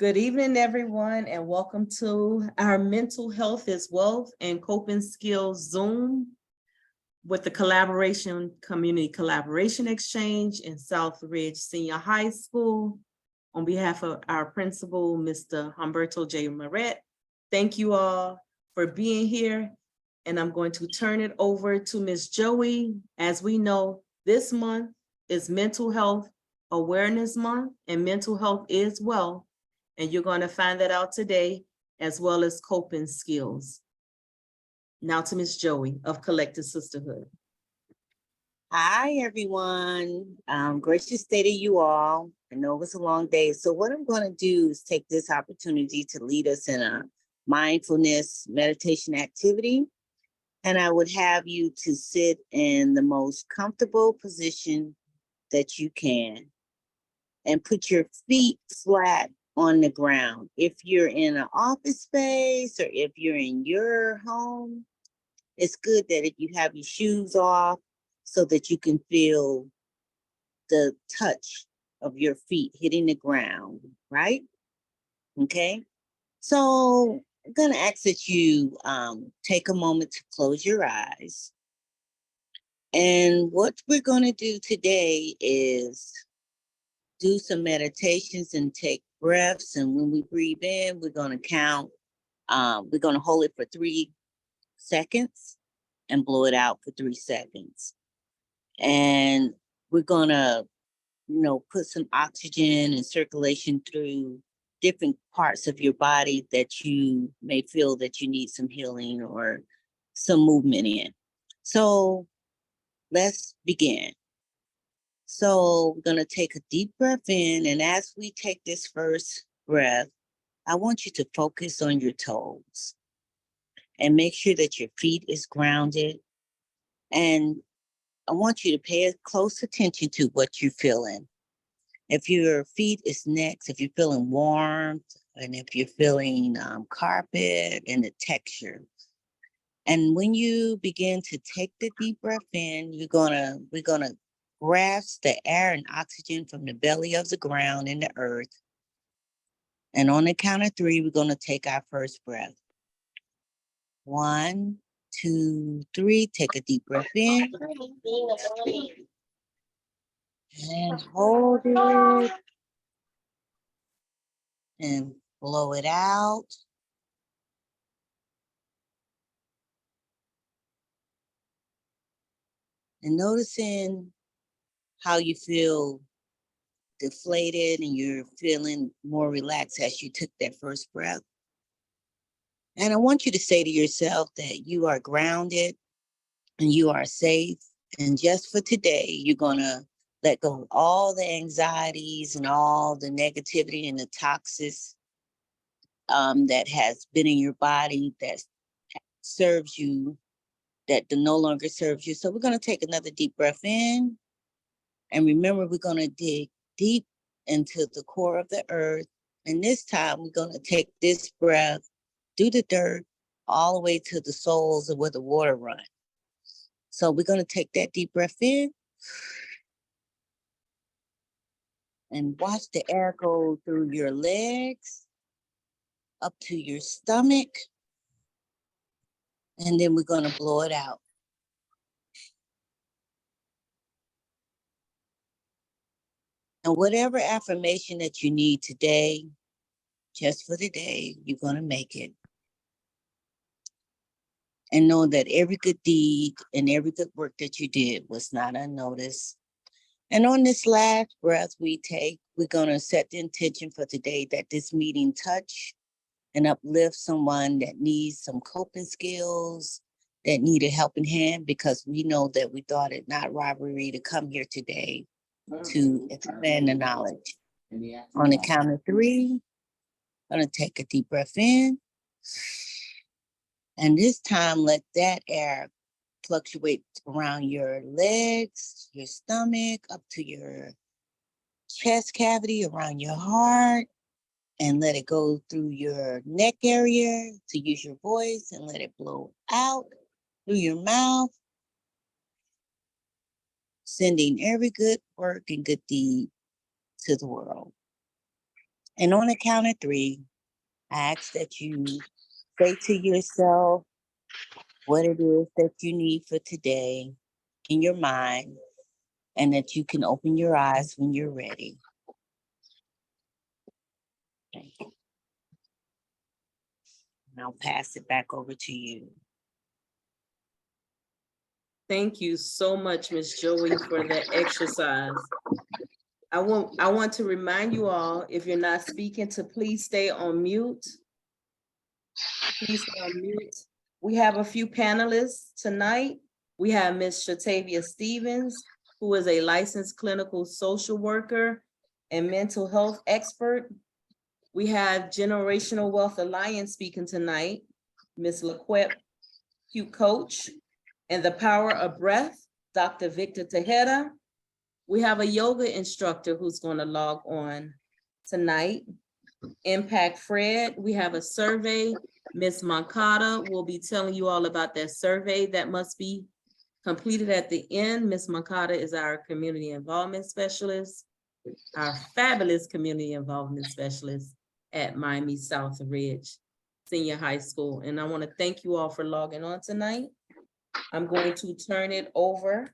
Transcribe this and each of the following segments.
Good evening, everyone, and welcome to our Mental Health is Wealth and Coping Skills Zoom with the Community Collaboration Exchange in Southridge Senior High School. On behalf of our principal, Mr. Humberto J. Moret, thank you all for being here. And I'm going to turn it over to Ms. Joey. As we know, this month is Mental Health Awareness Month, and mental health is wealth. And you're going to find that out today, as well as coping skills. Now to Ms. Joey of Collective Sistahood. Hi, everyone. Gracious day to you all. I know it was a long day. So what I'm going to do is take this opportunity to lead us in a mindfulness meditation activity. And I would have you to sit in the most comfortable position that you can and put your feet flat on the ground. If you're in an office space or if you're in your home, it's good that if you have your shoes off so that you can feel the touch of your feet hitting the ground, right? Okay. So I'm going to ask that you take a moment to close your eyes. And what we're going to do today is do some meditations and take breaths. And when we breathe in, we're going to count. We're going to hold it for 3 seconds and blow it out for 3 seconds. And we're going to, put some oxygen and circulation through different parts of your body that you may feel that you need some healing or some movement in. So let's begin. So we're going to take a deep breath in. And as we take this first breath, I want you to focus on your toes and make sure that your feet is grounded. And I want you to pay close attention to what you're feeling. If your feet is next, if you're feeling warmth, and if you're feeling carpet and the texture. And when you begin to take the deep breath in, we're gonna grasp the air and oxygen from the belly of the ground and the earth. And on the count of 3, we're gonna take our first breath. 1, 2, 3. Take a deep breath in. And hold it. And blow it out. And noticing how you feel deflated and you're feeling more relaxed as you took that first breath. And I want you to say to yourself that you are grounded and you are safe. And just for today, you're going to let go of all the anxieties and all the negativity and the toxins that has been in your body that serves you, that no longer serves you. So we're going to take another deep breath in. And remember, we're going to dig deep into the core of the earth. And this time, we're going to take this breath through the dirt all the way to the soles of where the water runs. So we're going to take that deep breath in and watch the air go through your legs, up to your stomach. And then we're going to blow it out. And whatever affirmation that you need today, just for the day, you're going to make it. And know that every good deed and every good work that you did was not unnoticed. And on this last breath we take, we're going to set the intention for today that this meeting touch and uplift someone that needs some coping skills, that need a helping hand, because we know that we thought it not robbery to come here today to expand the knowledge. On the count of 3, I'm going to take a deep breath in. And this time, let that air fluctuate around your legs, your stomach, up to your chest cavity, around your heart, and let it go through your neck area to use your voice, and let it blow out through your mouth, sending every good work and good deed to the world. And on the count of three, I ask that you say to yourself what it is that you need for today in your mind, and that you can open your eyes when you're ready. Thank you. And I'll pass it back over to you. Thank you so much, Miss Joey, for that exercise. I want to remind you all, if you're not speaking, to please stay on mute. Please stay on mute. We have a few panelists tonight. We have Miss Shatavia Stevens, who is a licensed clinical social worker and mental health expert. We have Generational Wealth Alliance speaking tonight, Miss LaQuette, Cute Coach, and The Power of Breath, Dr. Victor Tejeda. We have a yoga instructor who's going to log on tonight. Impact Fred, we have a survey. Miss Moncada will be telling you all about that survey that must be completed at the end. Miss Moncada is our community involvement specialist, our fabulous community involvement specialist at Miami Southridge Senior High School. And I want to thank you all for logging on tonight. I'm going to turn it over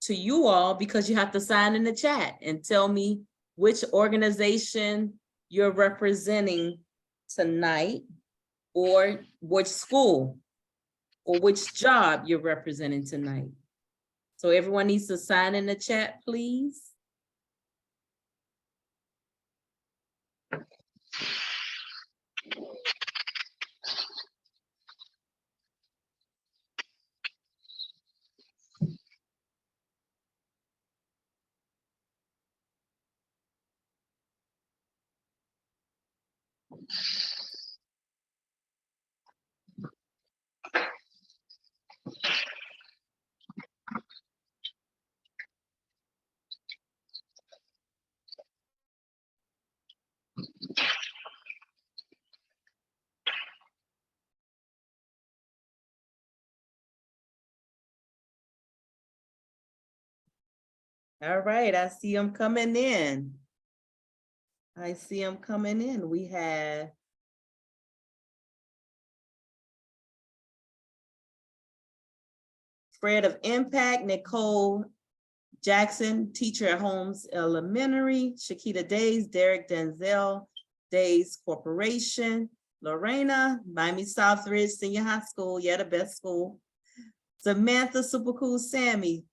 to you all because you have to sign in the chat and tell me which organization you're representing tonight, or which school or which job you're representing tonight. So everyone needs to sign in the chat, please. All right, I see them coming in. I see them coming in. We have Fred of Impact, Nicole Jackson, teacher at Holmes Elementary, Shakita Days, Derek Denzel, Days Corporation, Lorena, Miami Southridge Senior High School, yeah, the best school. Samantha, Super Cool Sammy,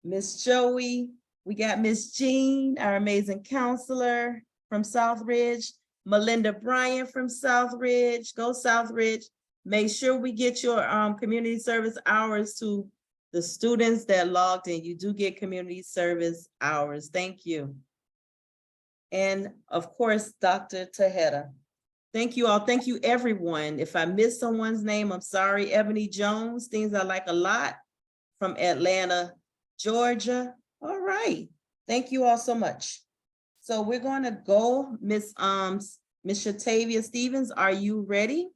Miss Joey, we got Miss Jean, our amazing counselor from Southridge, Melinda Bryan from Southridge, go Southridge. Make sure we get your community service hours to the students that logged in. You do get community service hours. Thank you. And of course, Dr. Tejeda. Thank you all. Thank you, everyone. If I missed someone's name, I'm sorry. Ebony Jones, Things I Like a Lot from Atlanta, Georgia. All right. Thank you all so much. So we're going to go, Miss Shatavia Stevens, are you ready?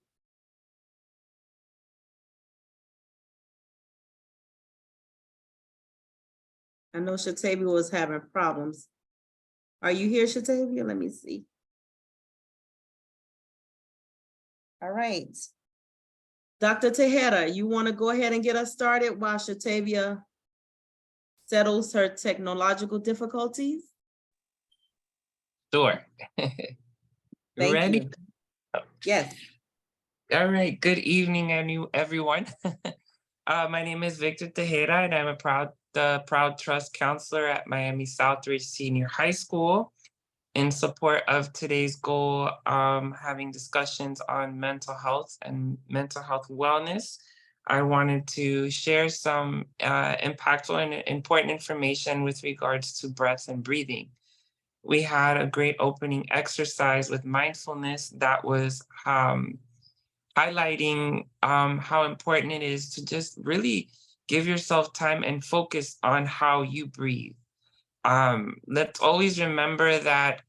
I know Shatavia was having problems. Are you here, Shatavia? Let me see. All right. Dr. Tejeda, you want to go ahead and get us started while Shatavia settles her technological difficulties? Sure. Thank Ready? you. Yes. All right. Good evening, everyone. My name is Victor Tejeda, and I'm the proud trust counselor at Miami Southridge Senior High School. In support of today's goal, having discussions on mental health and mental health wellness, I wanted to share some impactful and important information with regards to breath and breathing. We had a great opening exercise with mindfulness that was highlighting how important it is to just really give yourself time and focus on how you breathe. Let's always remember that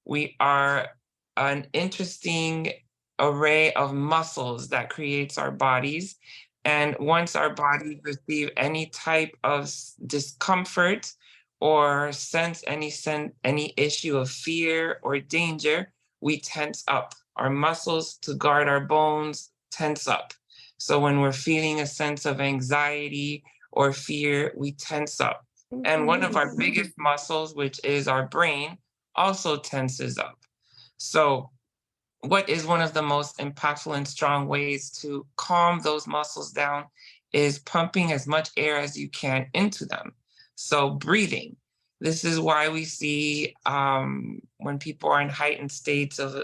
we are an interesting array of muscles that creates our bodies. And once our bodies receive any type of discomfort, or sense any issue of fear or danger, we tense up. Our muscles to guard our bones tense up. So when we're feeling a sense of anxiety or fear, we tense up. And one of our biggest muscles, which is our brain, also tenses up. So what is one of the most impactful and strong ways to calm those muscles down is pumping as much air as you can into them. So breathing. This is why we see when people are in heightened states of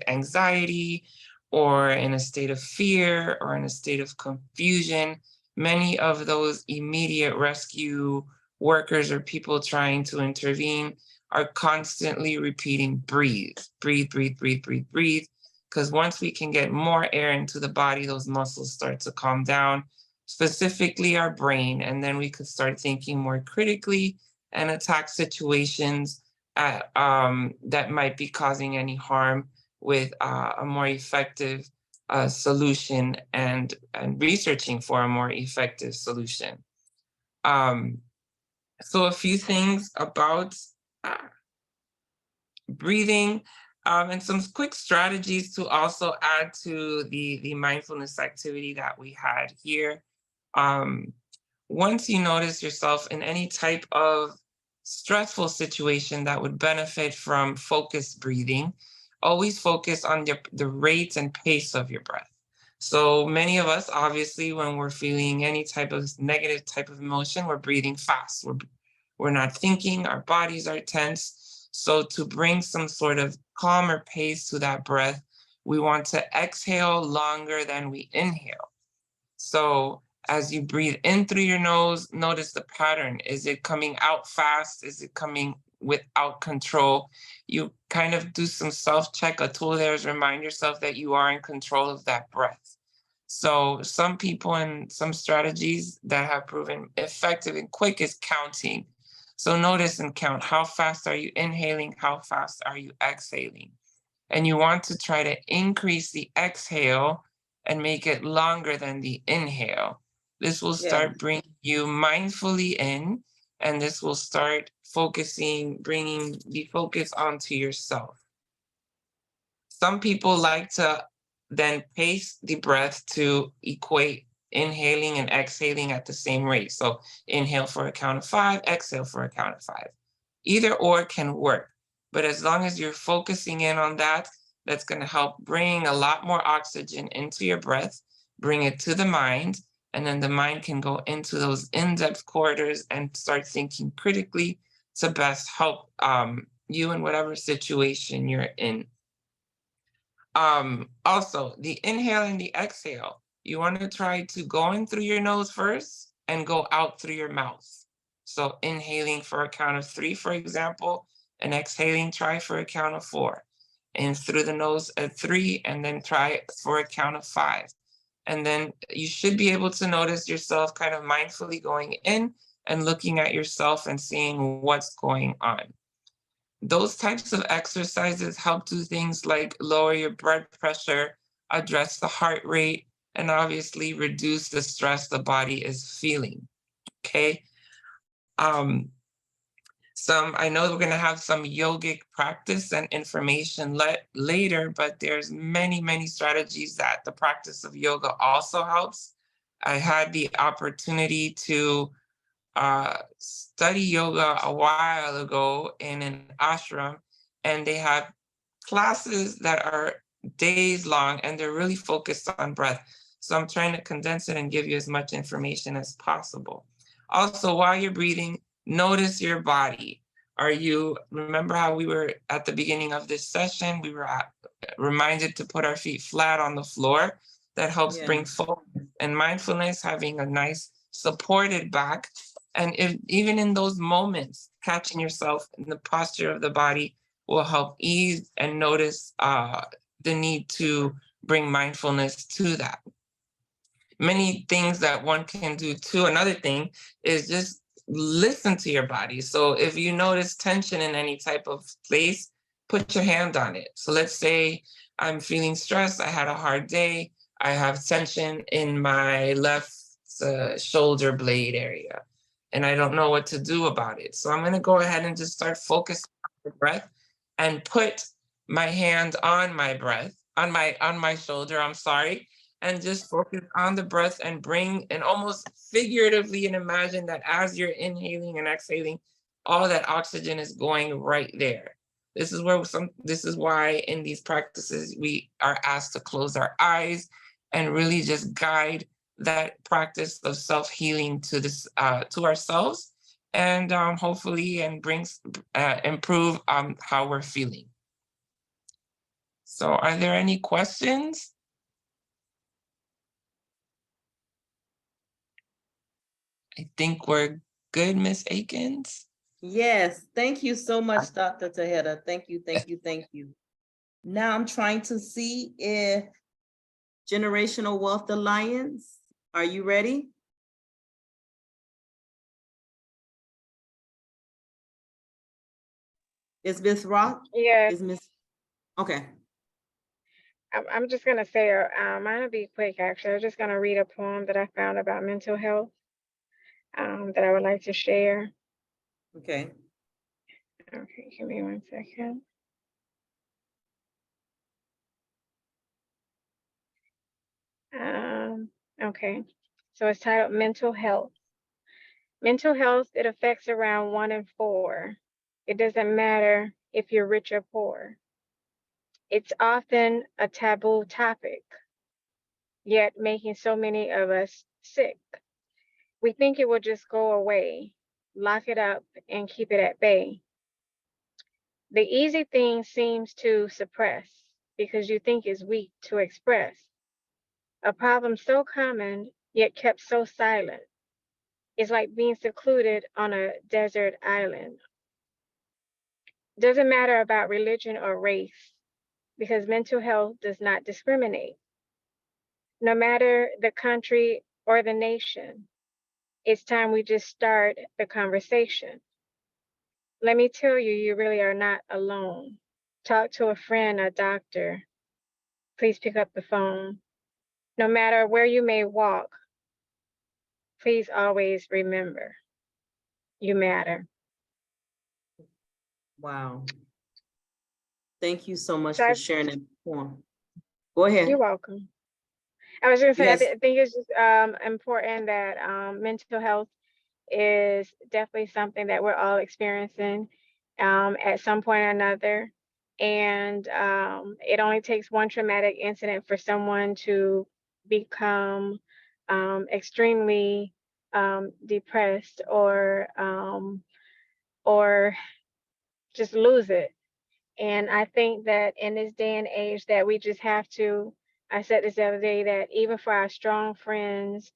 anxiety or in a state of fear or in a state of confusion, many of those immediate rescue workers or people trying to intervene are constantly repeating, breathe, breathe, breathe, breathe, breathe, breathe. Because once we can get more air into the body, those muscles start to calm down, specifically our brain. And then we could start thinking more critically and attack situations that might be causing any harm with a more effective solution and researching for a more effective solution. So a few things about breathing and some quick strategies to also add to the mindfulness activity that we had here. Once you notice yourself in any type of stressful situation that would benefit from focused breathing, always focus on the rate and pace of your breath. So many of us, obviously, when we're feeling any type of negative type of emotion, we're breathing fast. We're not thinking, our bodies are tense. So to bring some sort of calmer pace to that breath, we want to exhale longer than we inhale. So as you breathe in through your nose, notice the pattern. Is it coming out fast? Is it coming without control? You kind of do some self-check. A tool there is remind yourself that you are in control of that breath. So some people and some strategies that have proven effective and quick is counting. So notice and count, how fast are you inhaling? How fast are you exhaling? And you want to try to increase the exhale and make it longer than the inhale. This will start bringing you mindfully in, and this will start bringing the focus onto yourself. Some people like to then pace the breath to equate inhaling and exhaling at the same rate. So inhale for a count of 5, exhale for a count of 5. Either or can work, but as long as you're focusing in on that, that's going to help bring a lot more oxygen into your breath, bring it to the mind, and then the mind can go into those in-depth corridors and start thinking critically to best help you in whatever situation you're in. Also, the inhale and the exhale, you want to try to go in through your nose first and go out through your mouth. So inhaling for a count of 3, for example, and exhaling, try for a count of 4. In through the nose at 3, and then try for a count of 5. And then you should be able to notice yourself kind of mindfully going in and looking at yourself and seeing what's going on. Those types of exercises help do things like lower your blood pressure, address the heart rate, and obviously reduce the stress the body is feeling. Okay. I know we're going to have some yogic practice and information later, but there's many strategies that the practice of yoga also helps. I had the opportunity to study yoga a while ago in an ashram, and they have classes that are days long and they're really focused on breath. So I'm trying to condense it and give you as much information as possible. Also, while you're breathing, notice your body. Remember how we were at the beginning of this session, we were reminded to put our feet flat on the floor. That helps bring focus and mindfulness, having a nice supported back. And even in those moments, catching yourself in the posture of the body will help ease and notice the need to bring mindfulness to that. Many things that one can do too. Another thing is just listen to your body. So if you notice tension in any type of place, put your hand on it. So let's say I'm feeling stressed, I had a hard day, I have tension in my left shoulder blade area. and I don't know what to do about it. So I'm going to go ahead and just start focusing on the breath and put my hand on my breath, on my shoulder, I'm sorry, and just focus on the breath and bring and almost figuratively and imagine that as you're inhaling and exhaling, all that oxygen is going right there. This is why in these practices we are asked to close our eyes and really just guide that practice of self-healing to ourselves, and hopefully and improve how we're feeling. So are there any questions? I think we're good, Miss Akins. Yes, thank you so much, Dr. Tejeda. Thank you, thank you, thank you. Now I'm trying to see if Generational Wealth Alliance, are you ready? Is Miss Rock? Yeah, Is Miss? Okay. I'm just gonna say, mine will be quick actually. I'm just gonna read a poem that I found about mental health that I would like to share. Okay. Okay, give me 1 second. Okay, so it's titled Mental Health. Mental health, it affects around 1 in 4. It doesn't matter if you're rich or poor. It's often a taboo topic, yet making so many of us sick. We think it will just go away, lock it up, and keep it at bay. The easy thing seems to suppress because you think it's weak to express. A problem so common, yet kept so silent. It's like being secluded on a desert island. Doesn't matter about religion or race because mental health does not discriminate. No matter the country or the nation, it's time we just start the conversation. Let me tell you, you really are not alone. Talk to a friend, a doctor. Please pick up the phone. No matter where you may walk, please always remember, you matter. Wow. Thank you so much So for sharing that poem. Go ahead. you're welcome. I was going to say, Yes. I think it's just important that mental health is definitely something that we're all experiencing at some point or another. And it only takes one traumatic incident for someone to become extremely depressed or just lose it. And I think that in this day and age that we just have to, I said this the other day, that even for our strong friends,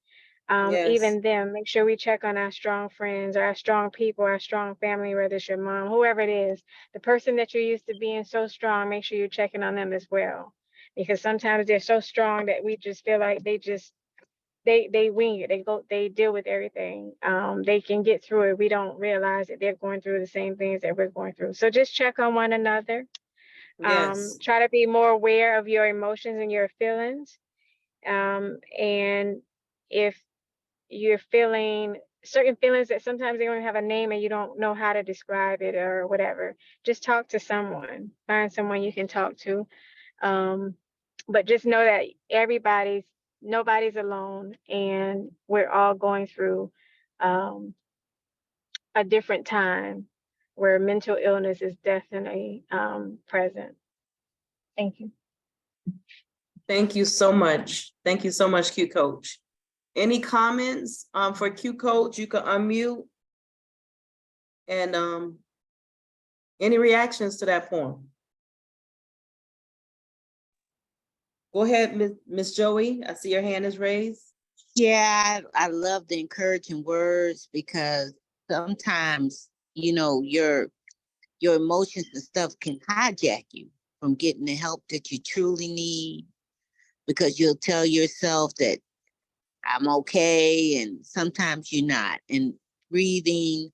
Yes. even them, make sure we check on our strong friends or our strong people, our strong family, whether it's your mom, whoever it is, the person that you're used to being so strong, make sure you're checking on them as well. Because sometimes they're so strong that we just feel like they wing it, they deal with everything. They can get through it. We don't realize that they're going through the same things that we're going through. So just check on one another. Yes. Try to be more aware of your emotions and your feelings. And if you're feeling certain feelings that sometimes they don't have a name and you don't know how to describe it or whatever, just talk to someone, find someone you can talk to. But just know that nobody's alone, and we're all going through a different time where mental illness is definitely present. Thank you. Thank you so much. Thank you so much, Q Coach. Any comments for Q Coach? You can unmute. And any reactions to that poem? Go ahead, Miss Joey. I see your hand is raised. Yeah, I love the encouraging words because sometimes, your emotions and stuff can hijack you from getting the help that you truly need, because you'll tell yourself that I'm okay, and sometimes you're not. And breathing,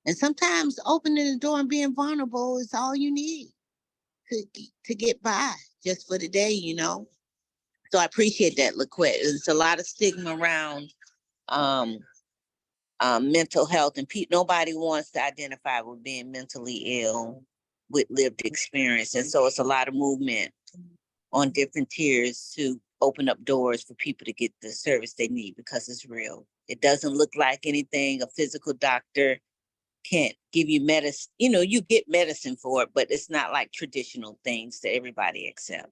and sometimes opening the door and being vulnerable is all you need to get by just for the day. So I appreciate that, LaQuette. There's a lot of stigma around mental health, and nobody wants to identify with being mentally ill with lived experience. And so it's a lot of movement on different tiers to open up doors for people to get the service they need because it's real. It doesn't look like anything. A physical doctor can't give you medicine. You know, you get medicine for it, but it's not like traditional things that everybody accepts.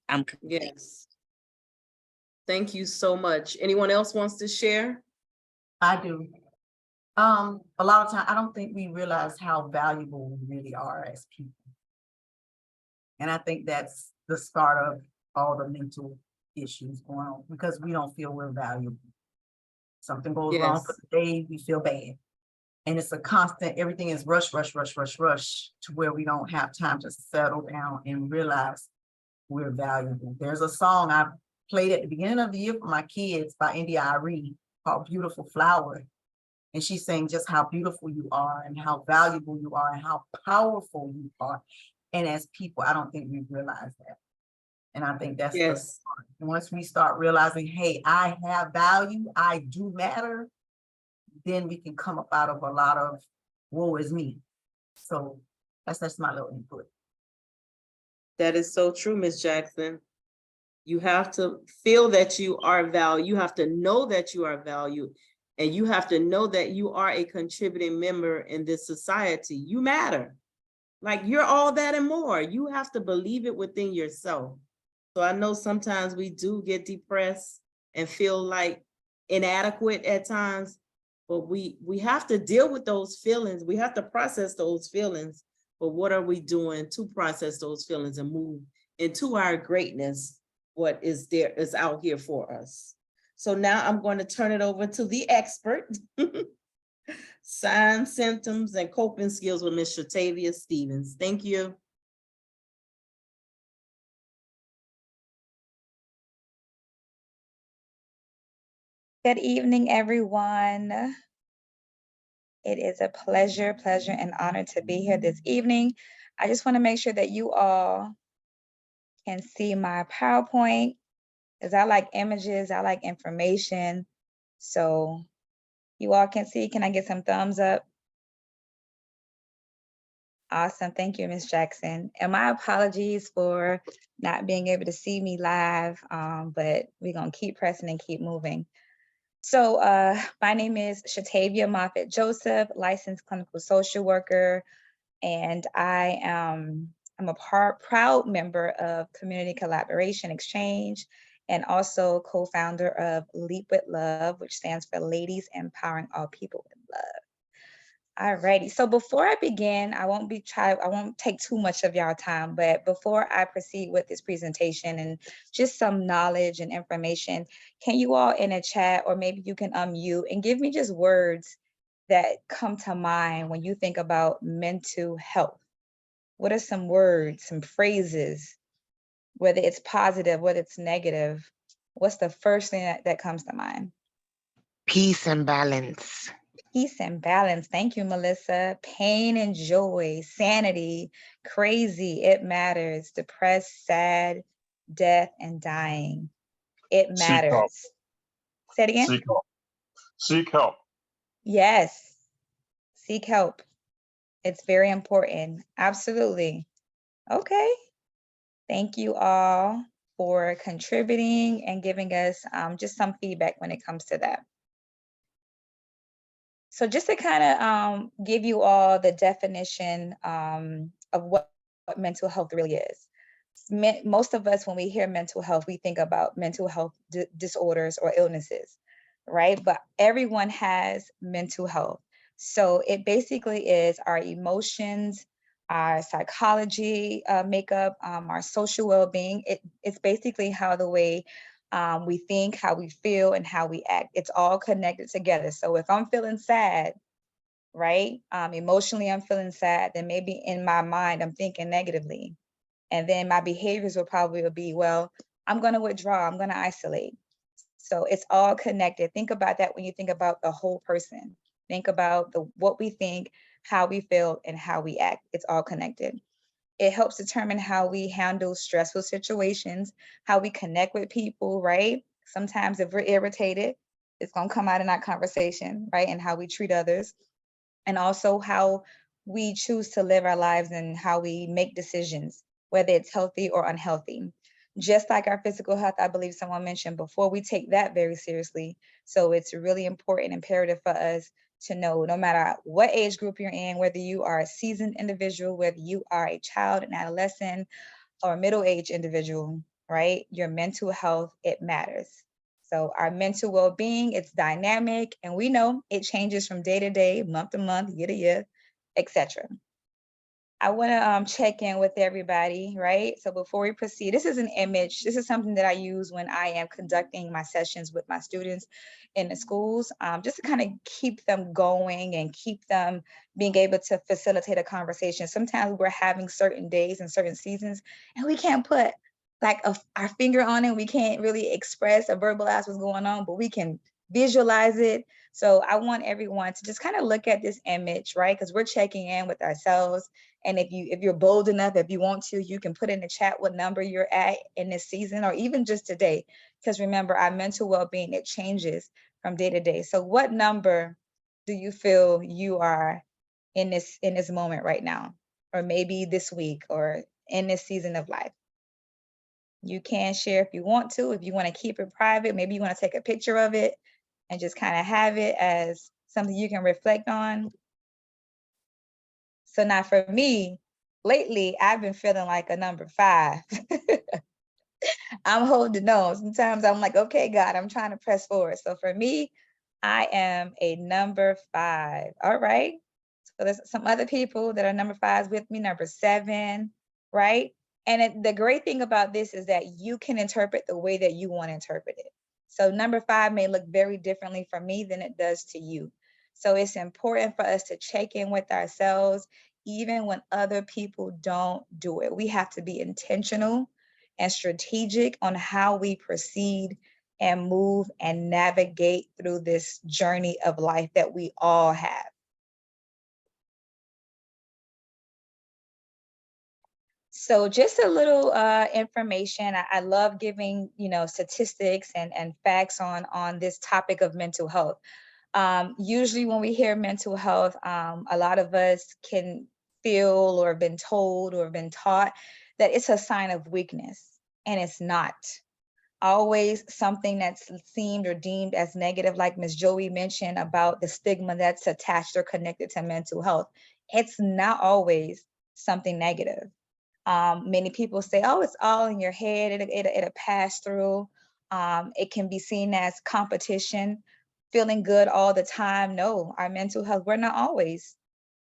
I'm complete. Yes. Thank you so much. Anyone else wants to share? I do. A lot of time, I don't think we realize how valuable we really are as people. And I think that's the start of all the mental issues going on because we don't feel we're valuable. Something goes wrong for Yes. the day, we feel bad. And it's a constant, everything is rush, rush, rush, rush, rush to where we don't have time to settle down and realize we're valuable. There's a song I played at the beginning of the year for my kids by India Arie called Beautiful Flower. And she's saying just how beautiful you are and how valuable you are and how powerful you are. And as people, I don't think we realize that. And I think that's the Yes. start. Once we start realizing, hey, I have value, I do matter, then we can come up out of a lot of woe is me. So that's my little input. That is so true, Ms. Jackson. You have to feel that you are valued. You have to know that you are valued. And you have to know that you are a contributing member in this society. You matter. Like you're all that and more. You have to believe it within yourself. So I know sometimes we do get depressed and feel like inadequate at times, but we have to deal with those feelings. We have to process those feelings. But what are we doing to process those feelings and move into our greatness? What is there is out here for us. So now I'm going to turn it over to the expert. Signs, symptoms, and coping skills with Ms. Shatavia Stevens. Thank you. Good evening, everyone. It is a pleasure and honor to be here this evening. I just want to make sure that you all can see my PowerPoint, because I like images, I like information. So you all can see, can I get some thumbs up? Awesome, thank you, Ms. Jackson. And my apologies for not being able to see me live, but we're gonna keep pressing and keep moving. So my name is Shatavia Moffet Joseph, licensed clinical social worker, and I'm a proud member of Community Collaboration Exchange and also co-founder of Leap with Love, which stands for Ladies Empowering All People with Love. Alrighty, so before I begin, I won't take too much of y'all time, but before I proceed with this presentation and just some knowledge and information, can you all in a chat, or maybe you can unmute and give me just words that come to mind when you think about mental health? What are some words, some phrases, whether it's positive, whether it's negative? What's the first thing that comes to mind? Peace and balance. Peace and balance. Thank you, Melissa. Pain and joy, sanity, crazy, it matters, depressed, sad, death, and dying. It matters. Say it again. Seek help. Seek help. Yes. Seek help. It's very important. Absolutely. Okay. Thank you all for contributing and giving us just some feedback when it comes to that. So just to kind of give you all the definition of what mental health really is. Most of us, when we hear mental health, we think about mental health disorders or illnesses, right? But everyone has mental health. So it basically is our emotions, our psychology makeup, our social well-being. It's basically how the way we think, how we feel, and how we act. It's all connected together. So if I'm feeling sad, right? Emotionally, I'm feeling sad, then maybe in my mind, I'm thinking negatively. And then my behaviors will probably be, well, I'm going to withdraw, I'm going to isolate. So it's all connected. Think about that when you think about the whole person. Think about what we think, how we feel, and how we act. It's all connected. It helps determine how we handle stressful situations, how we connect with people, right? Sometimes if we're irritated, It's going to come out in that conversation, right? And how we treat others, and also how we choose to live our lives and how we make decisions, whether it's healthy or unhealthy. Just like our physical health, I believe someone mentioned before, we take that very seriously. So it's really important, imperative for us to know, no matter what age group you're in, whether you are a seasoned individual, whether you are a child, an adolescent, or a middle-aged individual, right? Your mental health, it matters. So our mental well-being, it's dynamic, and we know it changes from day to day, month to month, year to year, etc. I want to check in with everybody, right? So before we proceed, this is an image. This is something that I use when I am conducting my sessions with my students in the schools, just to kind of keep them going and keep them being able to facilitate a conversation. Sometimes we're having certain days and certain seasons, and we can't put like our finger on it. We can't really express or verbalize what's going on, but we can visualize it. So I want everyone to just kind of look at this image, right? Because we're checking in with ourselves. And if you're bold enough, if you want to, you can put in the chat what number you're at in this season, or even just today. Because remember, our mental well-being, it changes from day to day. So what number do you feel you are in this moment right now? Or maybe this week, or in this season of life? You can share if you want to. If you want to keep it private, maybe you want to take a picture of it and just kind of have it as something you can reflect on. So now for me, lately, I've been feeling like a number 5. I'm holding on. Sometimes I'm like, okay, God, I'm trying to press forward. So for me, I am a number 5. All right. So there's some other people that are number 5s with me, number 7, right? And the great thing about this is that you can interpret the way that you want to interpret it. So number 5 may look very differently for me than it does to you. So it's important for us to check in with ourselves, even when other people don't do it. We have to be intentional and strategic on how we proceed and move and navigate through this journey of life that we all have. So just a little information. I love giving, statistics and facts on this topic of mental health. Usually when we hear mental health, a lot of us can feel or have been told or have been taught that it's a sign of weakness, and it's not. Always something that's seemed or deemed as negative, like Ms. Joey mentioned about the stigma that's attached or connected to mental health. It's not always something negative. Many people say, oh, it's all in your head, it'll pass through. It can be seen as competition, feeling good all the time. No, our mental health, we're not always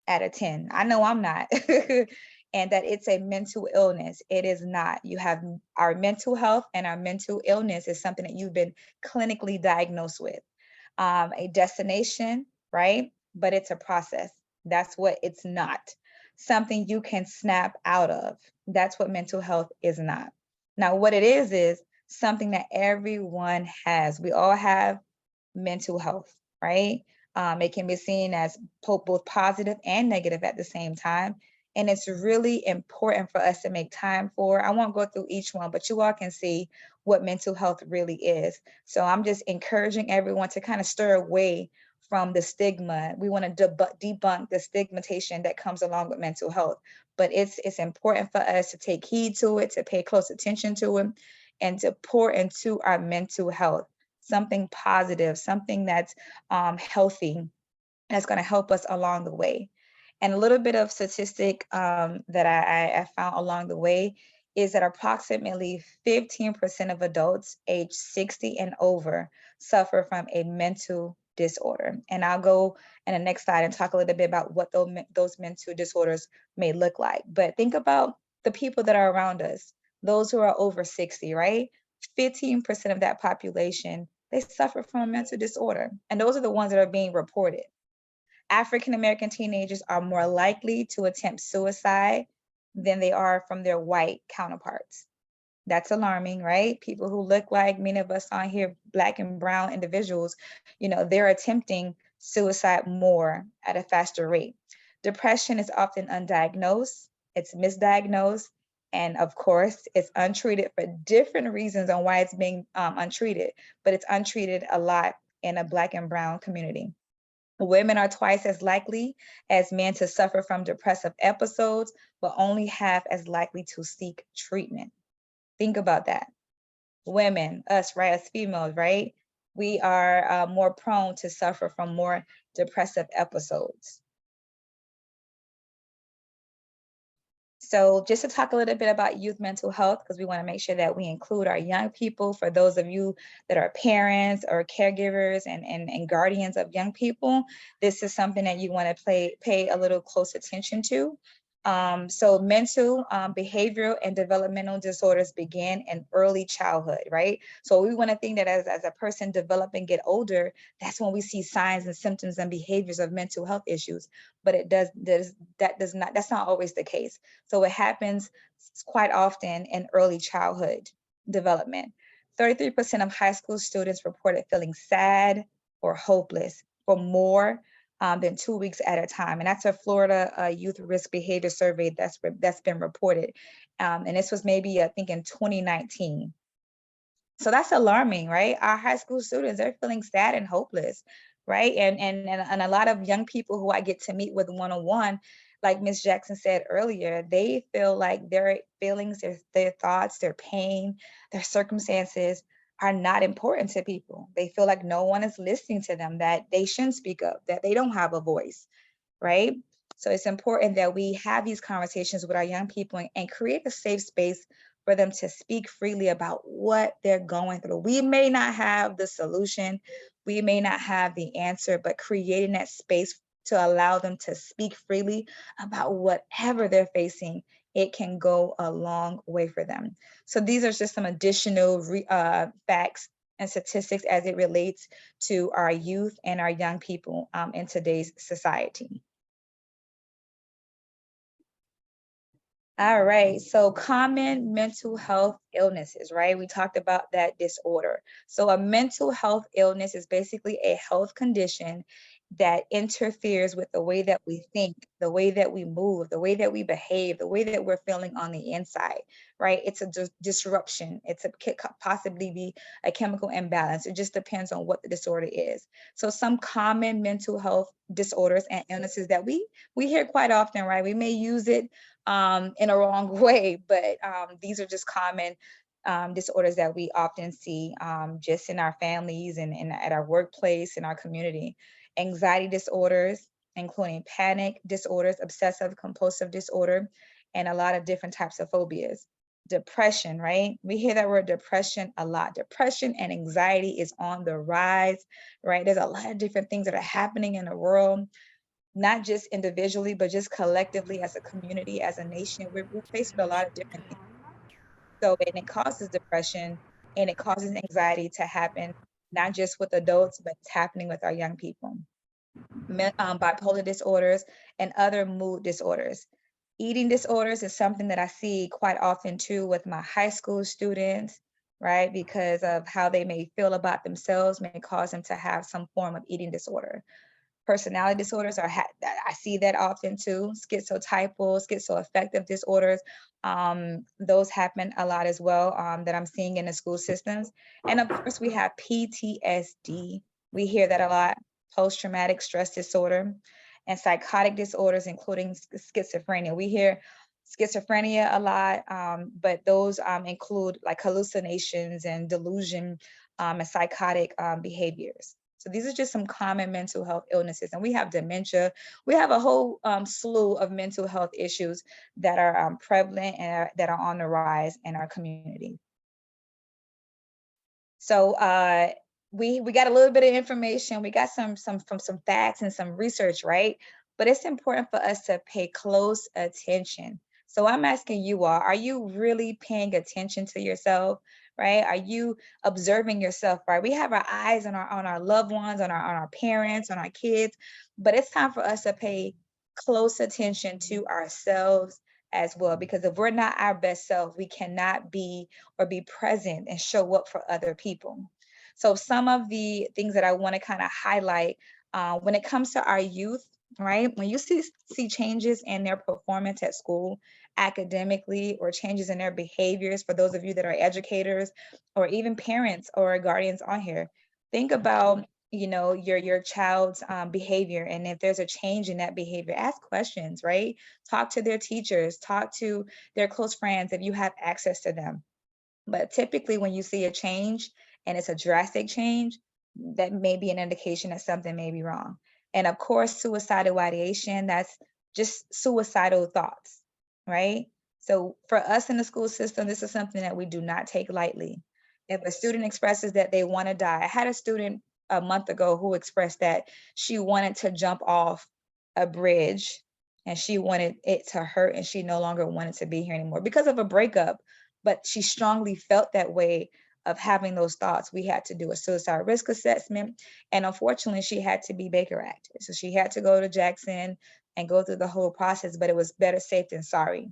at a 10. I know I'm not. And that it's a mental illness. It is not. You have our mental health, and our mental illness is something that you've been clinically diagnosed with. A destination, right? But it's a process. That's what it's not. Something you can snap out of. That's what mental health is not. Now, what it is something that everyone has. We all have mental health, right? It can be seen as both positive and negative at the same time. And it's really important for us to make time for. I won't go through each one, but you all can see what mental health really is. So I'm just encouraging everyone to kind of stir away from the stigma. We want to debunk the stigmatization that comes along with mental health. But it's important for us to take heed to it, to pay close attention to it, and to pour into our mental health. Something positive, something that's healthy, that's going to help us along the way. And a little bit of statistic that I found along the way is that approximately 15% of adults age 60 and over suffer from a mental disorder. And I'll go in the next slide and talk a little bit about what those mental disorders may look like. But think about the people that are around us, those who are over 60, right? 15% of that population, they suffer from a mental disorder. And those are the ones that are being reported. African-American teenagers are more likely to attempt suicide than they are from their white counterparts. That's alarming, right? People who look like many of us on here, Black and brown individuals, they're attempting suicide more at a faster rate. Depression is often undiagnosed, it's misdiagnosed, and of course, it's untreated for different reasons on why it's being untreated, but it's untreated a lot in a Black and Brown community. Women are twice as likely as men to suffer from depressive episodes, but only half as likely to seek treatment. Think about that. Women, us, right, as females, right? We are more prone to suffer from more depressive episodes. So just to talk a little bit about youth mental health, because we want to make sure that we include our young people. For those of you that are parents or caregivers and guardians of young people, this is something that you want to pay a little close attention to. So mental, behavioral, and developmental disorders begin in early childhood, right? So we want to think that as a person develop and get older, that's when we see signs and symptoms and behaviors of mental health issues. But that's not always the case. So it happens quite often in early childhood development. 33% of high school students reported feeling sad or hopeless for more than 2 weeks at a time. And that's a Florida Youth Risk Behavior Survey that's been reported. And this was maybe, I think, in 2019. So that's alarming, right? Our high school students, they're feeling sad and hopeless, right? And a lot of young people who I get to meet with one-on-one, like Ms. Jackson said earlier, they feel like their feelings, their thoughts, their pain, their circumstances are not important to people. They feel like no one is listening to them, that they shouldn't speak up, that they don't have a voice, right? So it's important that we have these conversations with our young people and create a safe space for them to speak freely about what they're going through. We may not have the solution, we may not have the answer, but creating that space to allow them to speak freely about whatever they're facing, it can go a long way for them. So these are just some additional facts and statistics as it relates to our youth and our young people in today's society. All right, so common mental health illnesses, right? We talked about that disorder. So a mental health illness is basically a health condition that interferes with the way that we think, the way that we move, the way that we behave, the way that we're feeling on the inside, right? It's a disruption. Could possibly be a chemical imbalance. It just depends on what the disorder is. So some common mental health disorders and illnesses that we hear quite often, right? We may use it in a wrong way, but these are just common disorders that we often see just in our families and at our workplace, in our community. Anxiety disorders, including panic disorders, obsessive compulsive disorder, and a lot of different types of phobias. Depression, right? We hear that word depression a lot. Depression and anxiety is on the rise, right? There's a lot of different things that are happening in the world, not just individually, but just collectively as a community, as a nation. We're faced with a lot of different things. So, and it causes depression and it causes anxiety to happen, not just with adults, but it's happening with our young people. Bipolar disorders and other mood disorders. Eating disorders is something that I see quite often too with my high school students, right? Because of how they may feel about themselves may cause them to have some form of eating disorder. Personality disorders I see that often too. Schizotypal, schizoaffective disorders, those happen a lot as well that I'm seeing in the school systems. And of course we have PTSD. We hear that a lot, post-traumatic stress disorder, and psychotic disorders, including schizophrenia. We hear schizophrenia a lot, but those include like hallucinations and delusion and psychotic behaviors. So these are just some common mental health illnesses. And we have dementia. We have a whole slew of mental health issues that are prevalent and that are on the rise in our community. So we got a little bit of information. We got some facts and some research, right? But it's important for us to pay close attention. So I'm asking you all, are you really paying attention to yourself? Right? Are you observing yourself, right? We have our eyes on our loved ones, on our parents, on our kids, but it's time for us to pay close attention to ourselves as well, because if we're not our best self, we cannot be or be present and show up for other people. So some of the things that I want to kind of highlight when it comes to our youth, right? When you see changes in their performance at school, academically, or changes in their behaviors, for those of you that are educators or even parents or guardians on here, think about your child's behavior. And if there's a change in that behavior, ask questions, right? Talk to their teachers, talk to their close friends if you have access to them. But typically when you see a change and it's a drastic change, that may be an indication that something may be wrong. And of course, suicidal ideation, that's just suicidal thoughts, right? So for us in the school system, this is something that we do not take lightly. If a student expresses that they want to die, I had a student a month ago who expressed that she wanted to jump off a bridge and she wanted it to hurt and she no longer wanted to be here anymore because of a breakup, but she strongly felt that way of having those thoughts. We had to do a suicide risk assessment, and unfortunately she had to be Baker acted. So she had to go to Jackson and go through the whole process, but it was better safe than sorry.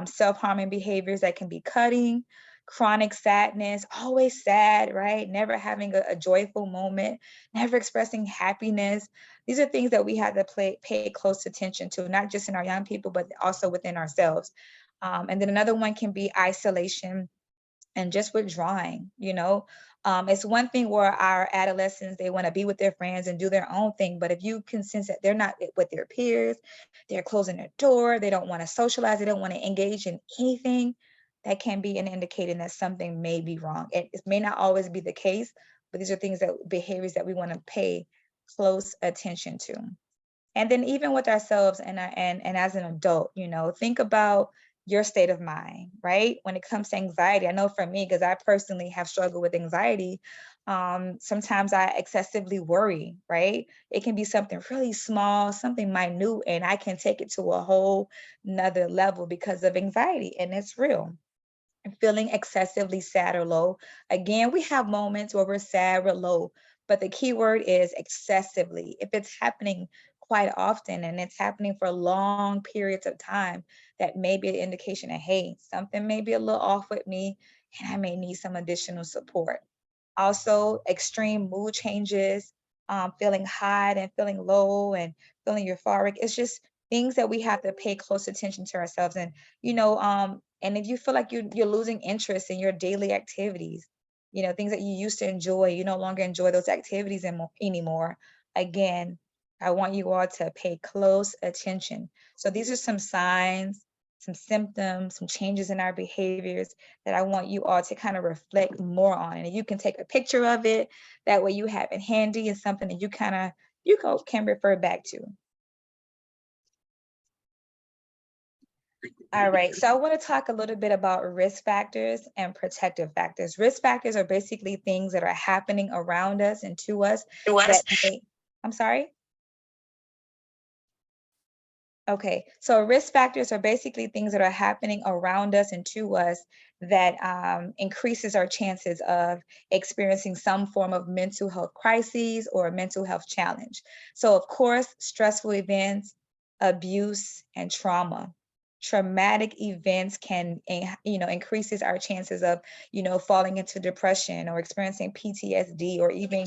Self-harming behaviors that can be cutting, chronic sadness, always sad, right? Never having a joyful moment, never expressing happiness. These are things that we have to pay close attention to, not just in our young people, but also within ourselves. And then another one can be isolation and just withdrawing. It's one thing where our adolescents, they want to be with their friends and do their own thing, but if you can sense that they're not with their peers, they're closing their door, they don't want to socialize, they don't want to engage in anything, that can be an indicator that something may be wrong. It may not always be the case, but these are behaviors that we want to pay close attention to. And then even with ourselves and as an adult, think about your state of mind, right? When it comes to anxiety, I know for me, because I personally have struggled with anxiety, sometimes I excessively worry, right? It can be something really small, something minute, and I can take it to a whole nother level because of anxiety, and it's real. Feeling excessively sad or low. Again, we have moments where we're sad, we're low, but the key word is excessively. If it's happening quite often and it's happening for long periods of time, that may be an indication that, hey, something may be a little off with me and I may need some additional support. Also, extreme mood changes, feeling high and feeling low and feeling euphoric. It's just things that we have to pay close attention to ourselves. And if you feel like you're losing interest in your daily activities, things that you used to enjoy, you no longer enjoy those activities anymore. Again, I want you all to pay close attention. So these are some signs, some symptoms, some changes in our behaviors that I want you all to kind of reflect more on. And you can take a picture of it. That way you have it handy and something that can refer back to. All right, so I want to talk a little bit about risk factors and protective factors. Risk factors are basically things that are happening around us and to us I'm sorry? Okay, so risk factors are basically things that are happening around us and to us that increases our chances of experiencing some form of mental health crises or a mental health challenge. So of course, stressful events, abuse, and trauma. Traumatic events can, increases our chances of, falling into depression or experiencing PTSD or even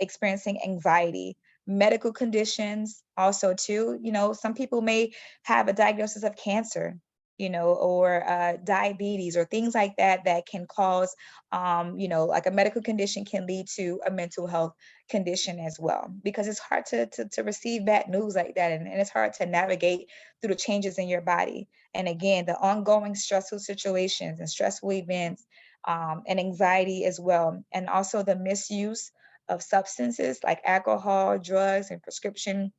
experiencing anxiety. Medical conditions also too, some people may have a diagnosis of cancer, or diabetes or things like that that can cause, like a medical condition can lead to a mental health condition as well, because it's hard to receive bad news like that, and it's hard to navigate through the changes in your body. And again, the ongoing stressful situations and stressful events, and anxiety as well, and also the misuse of substances like alcohol, drugs, and prescription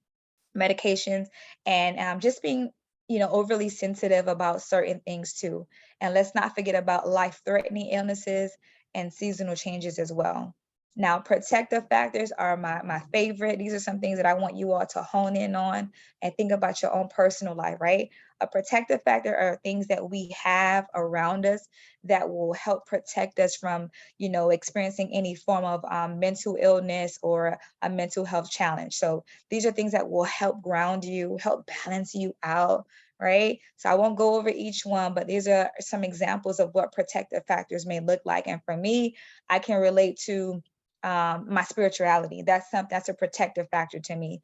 medications, and just being, overly sensitive about certain things too. And let's not forget about life-threatening illnesses and seasonal changes as well. Now, protective factors are my favorite. These are some things that I want you all to hone in on and think about your own personal life, right? A protective factor are things that we have around us that will help protect us from, experiencing any form of mental illness or a mental health challenge. So these are things that will help ground you, help balance you out, right? So I won't go over each one, but these are some examples of what protective factors may look like. And for me, I can relate to my spirituality. That's a protective factor to me.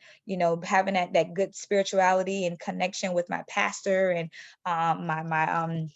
Having that good spirituality and connection with my pastor and my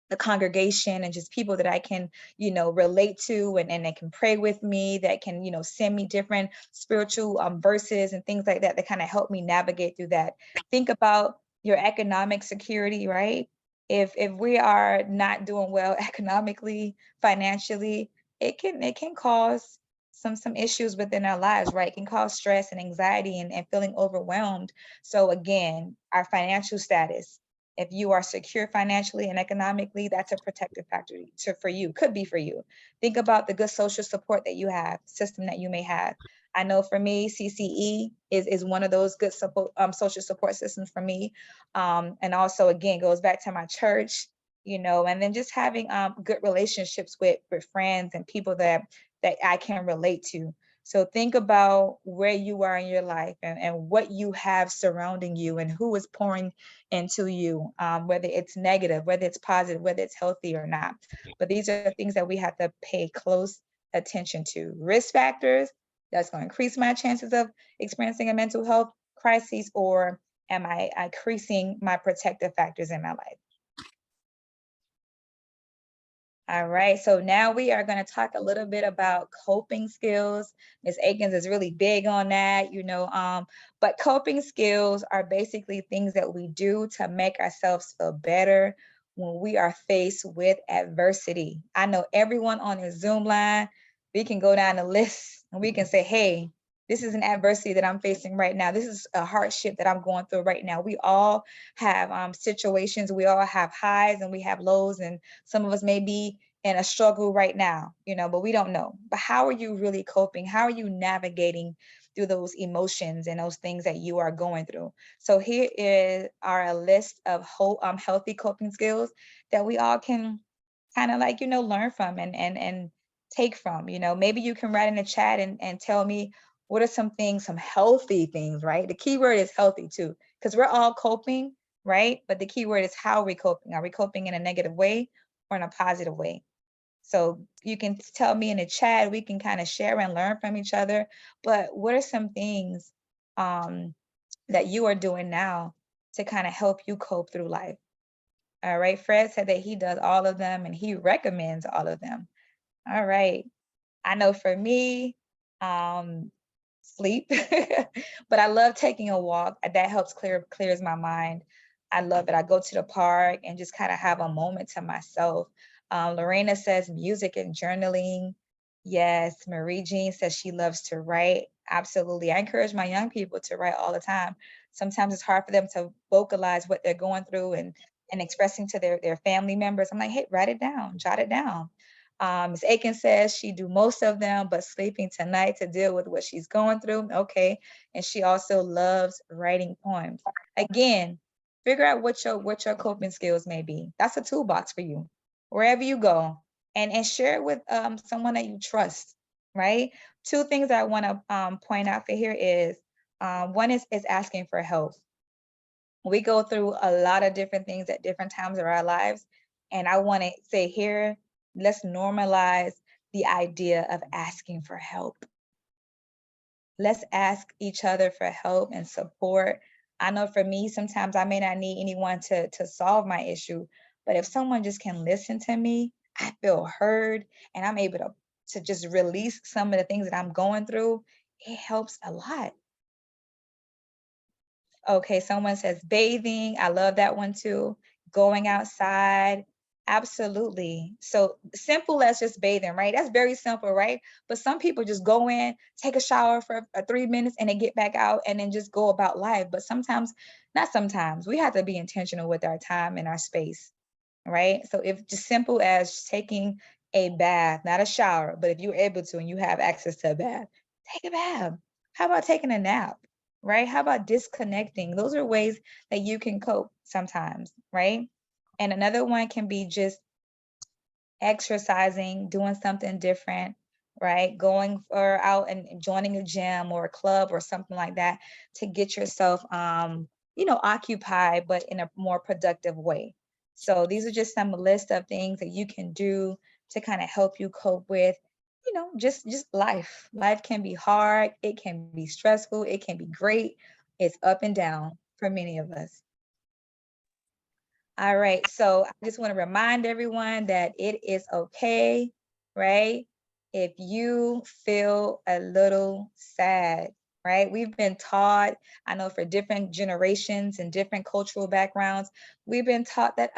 the congregation and just people that I can, relate to and they can pray with me, that can, send me different spiritual verses and things like that kind of help me navigate through that. Think about your economic security, right? If we are not doing well economically, financially, it can cause some issues within our lives, right? It can cause stress and anxiety and feeling overwhelmed. So again, our financial status, if you are secure financially and economically, that's a protective factor for you, could be for you. Think about the good social support that you have, system that you may have. I know for me, CCE is one of those good support, social support systems for me. And also, again, goes back to my church, and then just having good relationships with friends and people that I can relate to. So think about where you are in your life and what you have surrounding you and who is pouring into you, whether it's negative, whether it's positive, whether it's healthy or not. But these are things that we have to pay close attention to. Risk factors, that's going to increase my chances of experiencing a mental health crisis, or am I increasing my protective factors in my life? All right, so now we are going to talk a little bit about coping skills. Ms. Akins is really big on that, but coping skills are basically things that we do to make ourselves feel better when we are faced with adversity. I know everyone on the Zoom line, we can go down the list and we can say, hey, this is an adversity that I'm facing right now. This is a hardship that I'm going through right now. We all have situations, we all have highs and we have lows, and some of us may be in a struggle right now, but we don't know. But how are you really coping? How are you navigating through those emotions and those things that you are going through? So here are a list of healthy coping skills that we all can kind of learn from and take from. Maybe you can write in the chat and tell me, what are some healthy things, right? The key word is healthy too, because we're all coping, right? But the key word is how are we coping? Are we coping in a negative way or in a positive way? So you can tell me in the chat, we can kind of share and learn from each other. But what are some things that you are doing now to kind of help you cope through life? All right, Fred said that he does all of them and he recommends all of them. All right. I know for me, sleep, but I love taking a walk. That helps clears my mind. I love it. I go to the park and just kind of have a moment to myself. Lorena says music and journaling. Yes, Marie Jean says she loves to write. Absolutely. I encourage my young people to write all the time. Sometimes it's hard for them to vocalize what they're going through and expressing to their family members. I'm like, hey, write it down, jot it down. Ms. Aiken says she do most of them, but sleeping tonight to deal with what she's going through. Okay. And she also loves writing poems. Again, figure out what your coping skills may be. That's a toolbox for you, wherever you go. And share it with someone that you trust, right? Two things that I want to point out for here is, one is asking for help. We go through a lot of different things at different times of our lives. And I want to say here, let's normalize the idea of asking for help. Let's ask each other for help and support. I know for me, sometimes I may not need anyone to solve my issue, but if someone just can listen to me, I feel heard and I'm able to just release some of the things that I'm going through. It helps a lot. Okay, someone says bathing. I love that one too. Going outside. Absolutely. So simple as just bathing, right? That's very simple, right? But some people just go in, take a shower for 3 minutes and they get back out and then just go about life. But sometimes, not sometimes, we have to be intentional with our time and our space, right? So if just simple as taking a bath, not a shower, but if you're able to and you have access to a bath, take a bath. How about taking a nap? Right? How about disconnecting? Those are ways that you can cope sometimes, right? And another one can be just exercising, doing something different, right? Going or out and joining a gym or a club or something like that to get yourself, occupied, but in a more productive way. So these are just some list of things that you can do to kind of help you cope with just life. Life can be hard, it can be stressful, it can be great. It's up and down for many of us. All right, so I just want to remind everyone that it is okay, right? If you feel a little sad, right? We've been taught, I know for different generations and different cultural backgrounds, we've been taught that,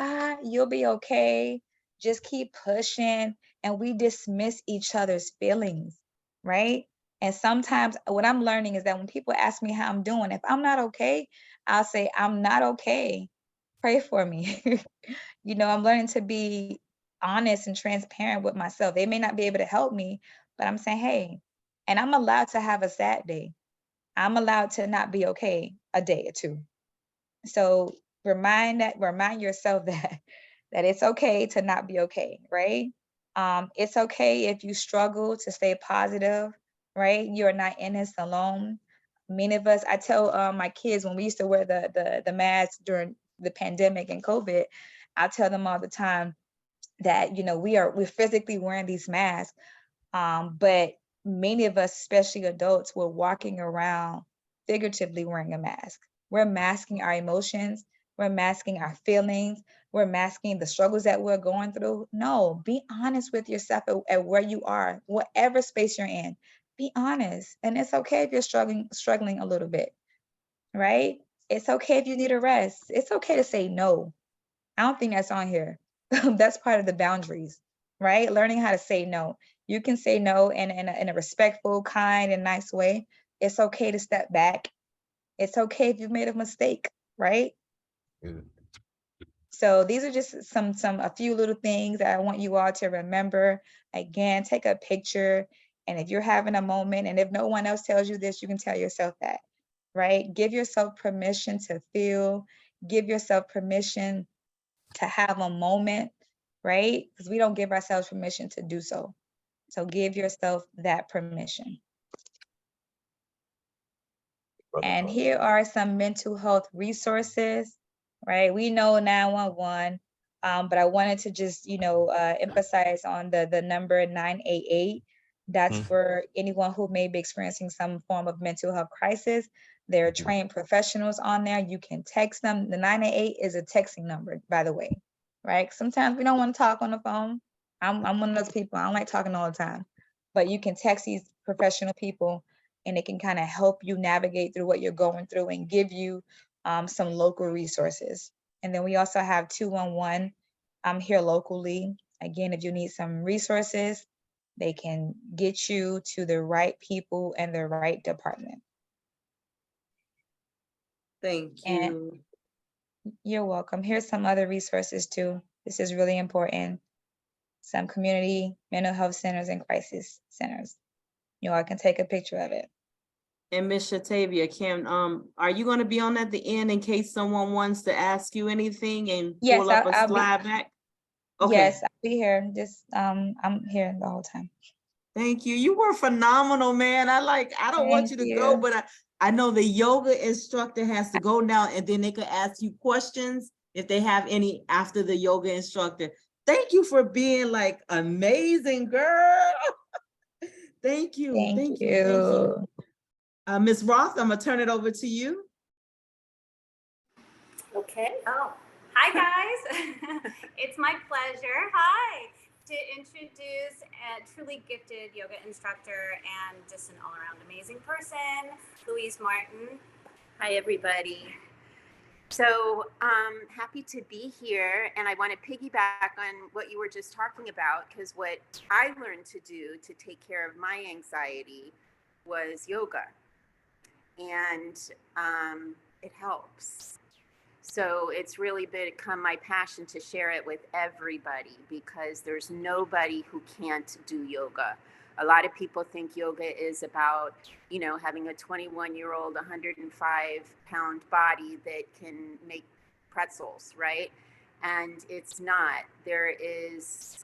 you'll be okay, just keep pushing, and we dismiss each other's feelings, right? And sometimes what I'm learning is that when people ask me how I'm doing, if I'm not okay, I'll say, I'm not okay. Pray for me. You know, I'm learning to be honest and transparent with myself. They may not be able to help me, but I'm saying, hey, and I'm allowed to have a sad day. I'm allowed to not be okay a day or two. So remind yourself that it's okay to not be okay, right? It's okay if you struggle to stay positive, right? You're not in this alone. Many of us, I tell my kids when we used to wear the mask during the pandemic and COVID, I tell them all the time that we're physically wearing these masks, but many of us, especially adults, we're walking around figuratively wearing a mask. We're masking our emotions, we're masking our feelings, we're masking the struggles that we're going through. No, be honest with yourself at where you are, whatever space you're in. Be honest. And it's okay if you're struggling a little bit, right? It's okay if you need a rest. It's okay to say no. I don't think that's on here. That's part of the boundaries, right? Learning how to say no. You can say no in a respectful, kind, and nice way. It's okay to step back. It's okay if you've made a mistake, right? So these are just a few little things that I want you all to remember. Again, take a picture, and if you're having a moment, and if no one else tells you this, you can tell yourself that, right? Give yourself permission to feel. Give yourself permission to have a moment, right? Because we don't give ourselves permission to do so. So give yourself that permission. And here are some mental health resources, right? We know 911, but I wanted to just, emphasize on the number 988. That's for anyone who may be experiencing some form of mental health crisis. There are trained professionals on there. You can text them. The 988 is a texting number, by the way, right? Sometimes we don't want to talk on the phone. I'm one of those people. I don't like talking all the time, but you can text these professional people, and it can kind of help you navigate through what you're going through and give you some local resources. And then we also have 211 here locally. Again, if you need some resources, they can get you to the right people and the right department. Thank And you. you're welcome. Here's some other resources too. This is really important. Some community mental health centers and crisis centers. You all can take a picture of it. And Miss Shatavia, are you going to be on at the end in case someone wants to ask you anything and Yes, pull up a I'll be. slide back? Okay. Yes, I'll be here. Just I'm here the whole time. Thank you. You were phenomenal, man. I don't want Thank you to go, you. but I know the yoga instructor has to go now, and then they could ask you questions if they have any after the yoga instructor. Thank you for being like amazing, girl. Thank you. Thank Thank you. Thank you. you. Ms. Roth, I'm gonna turn it over to you. Okay. Oh, hi guys. It's my pleasure. Hi. To introduce a truly gifted yoga instructor and just an all-around amazing person, Louise Martin. Hi everybody. So happy to be here, and I want to piggyback on what you were just talking about, because what I learned to do to take care of my anxiety was yoga, and it helps. So it's really become my passion to share it with everybody, because there's nobody who can't do yoga. A lot of people think yoga is about, having a 21-year-old, 105-pound body that can make pretzels, right? And it's not. There is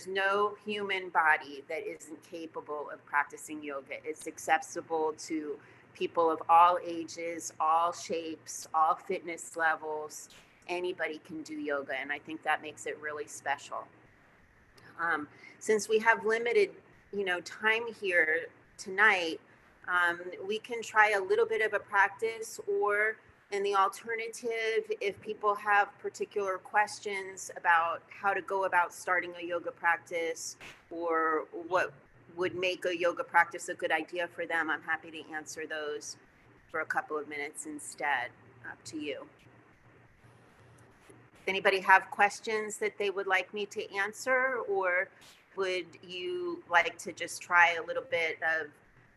no human body that isn't capable of practicing yoga. It's accessible to people of all ages, all shapes, all fitness levels. Anybody can do yoga, and I think that makes it really special. Since we have limited, time here tonight, we can try a little bit of a practice, or And the alternative, if people have particular questions about how to go about starting a yoga practice or what would make a yoga practice a good idea for them, I'm happy to answer those for a couple of minutes instead. Up to you. Anybody have questions that they would like me to answer, or would you like to just try a little bit of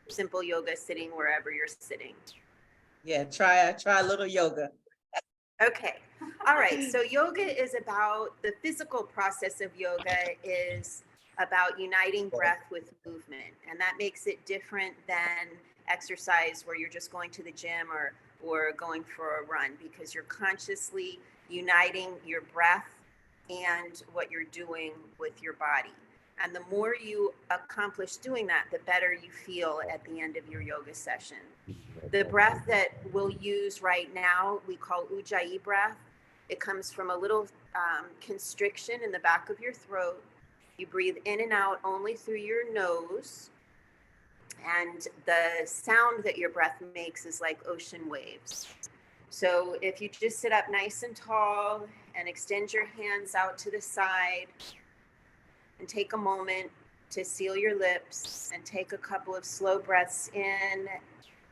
simple yoga sitting wherever you're sitting? Yeah, try a little yoga. Okay. All right. So yoga is about, the physical process of yoga is about uniting breath with movement. And that makes it different than exercise where you're just going to the gym or going for a run, because you're consciously uniting your breath and what you're doing with your body. And the more you accomplish doing that, the better you feel at the end of your yoga session. The breath that we'll use right now, we call Ujjayi breath. It comes from a little constriction in the back of your throat. You breathe in and out only through your nose. And the sound that your breath makes is like ocean waves. So if you just sit up nice and tall and extend your hands out to the side and take a moment to seal your lips and take a couple of slow breaths in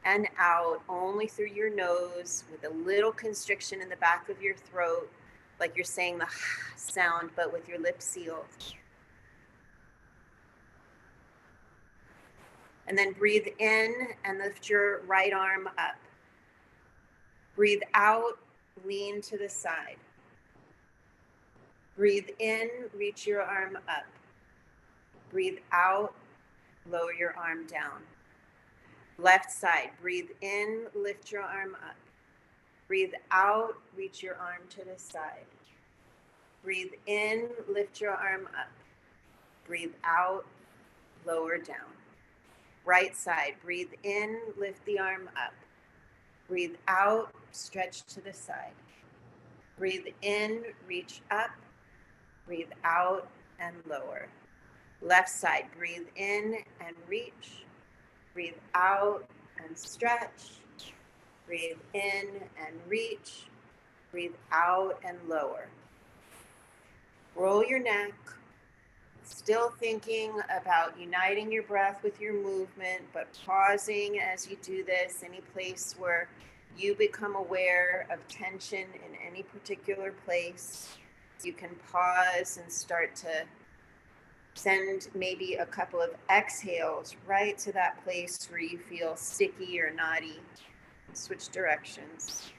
and out only through your nose with a little constriction in the back of your throat, like you're saying the sound, but with your lips sealed. And then breathe in and lift your right arm up. Breathe out, lean to the side. Breathe in, reach your arm up. Breathe out, lower your arm down. Left side, breathe in, lift your arm up. Breathe out, reach your arm to the side. Breathe in, lift your arm up. Breathe out, lower down. Right side, breathe in, lift the arm up. Breathe out, stretch to the side. Breathe in, reach up. Breathe out and lower. Left side, breathe in and reach. Breathe out and stretch. Breathe in and reach. Breathe out and lower. Roll your neck. Still thinking about uniting your breath with your movement, but pausing as you do this. Any place where you become aware of tension in any particular place, you can pause and start to send maybe a couple of exhales right to that place where you feel sticky or knotty. Switch directions.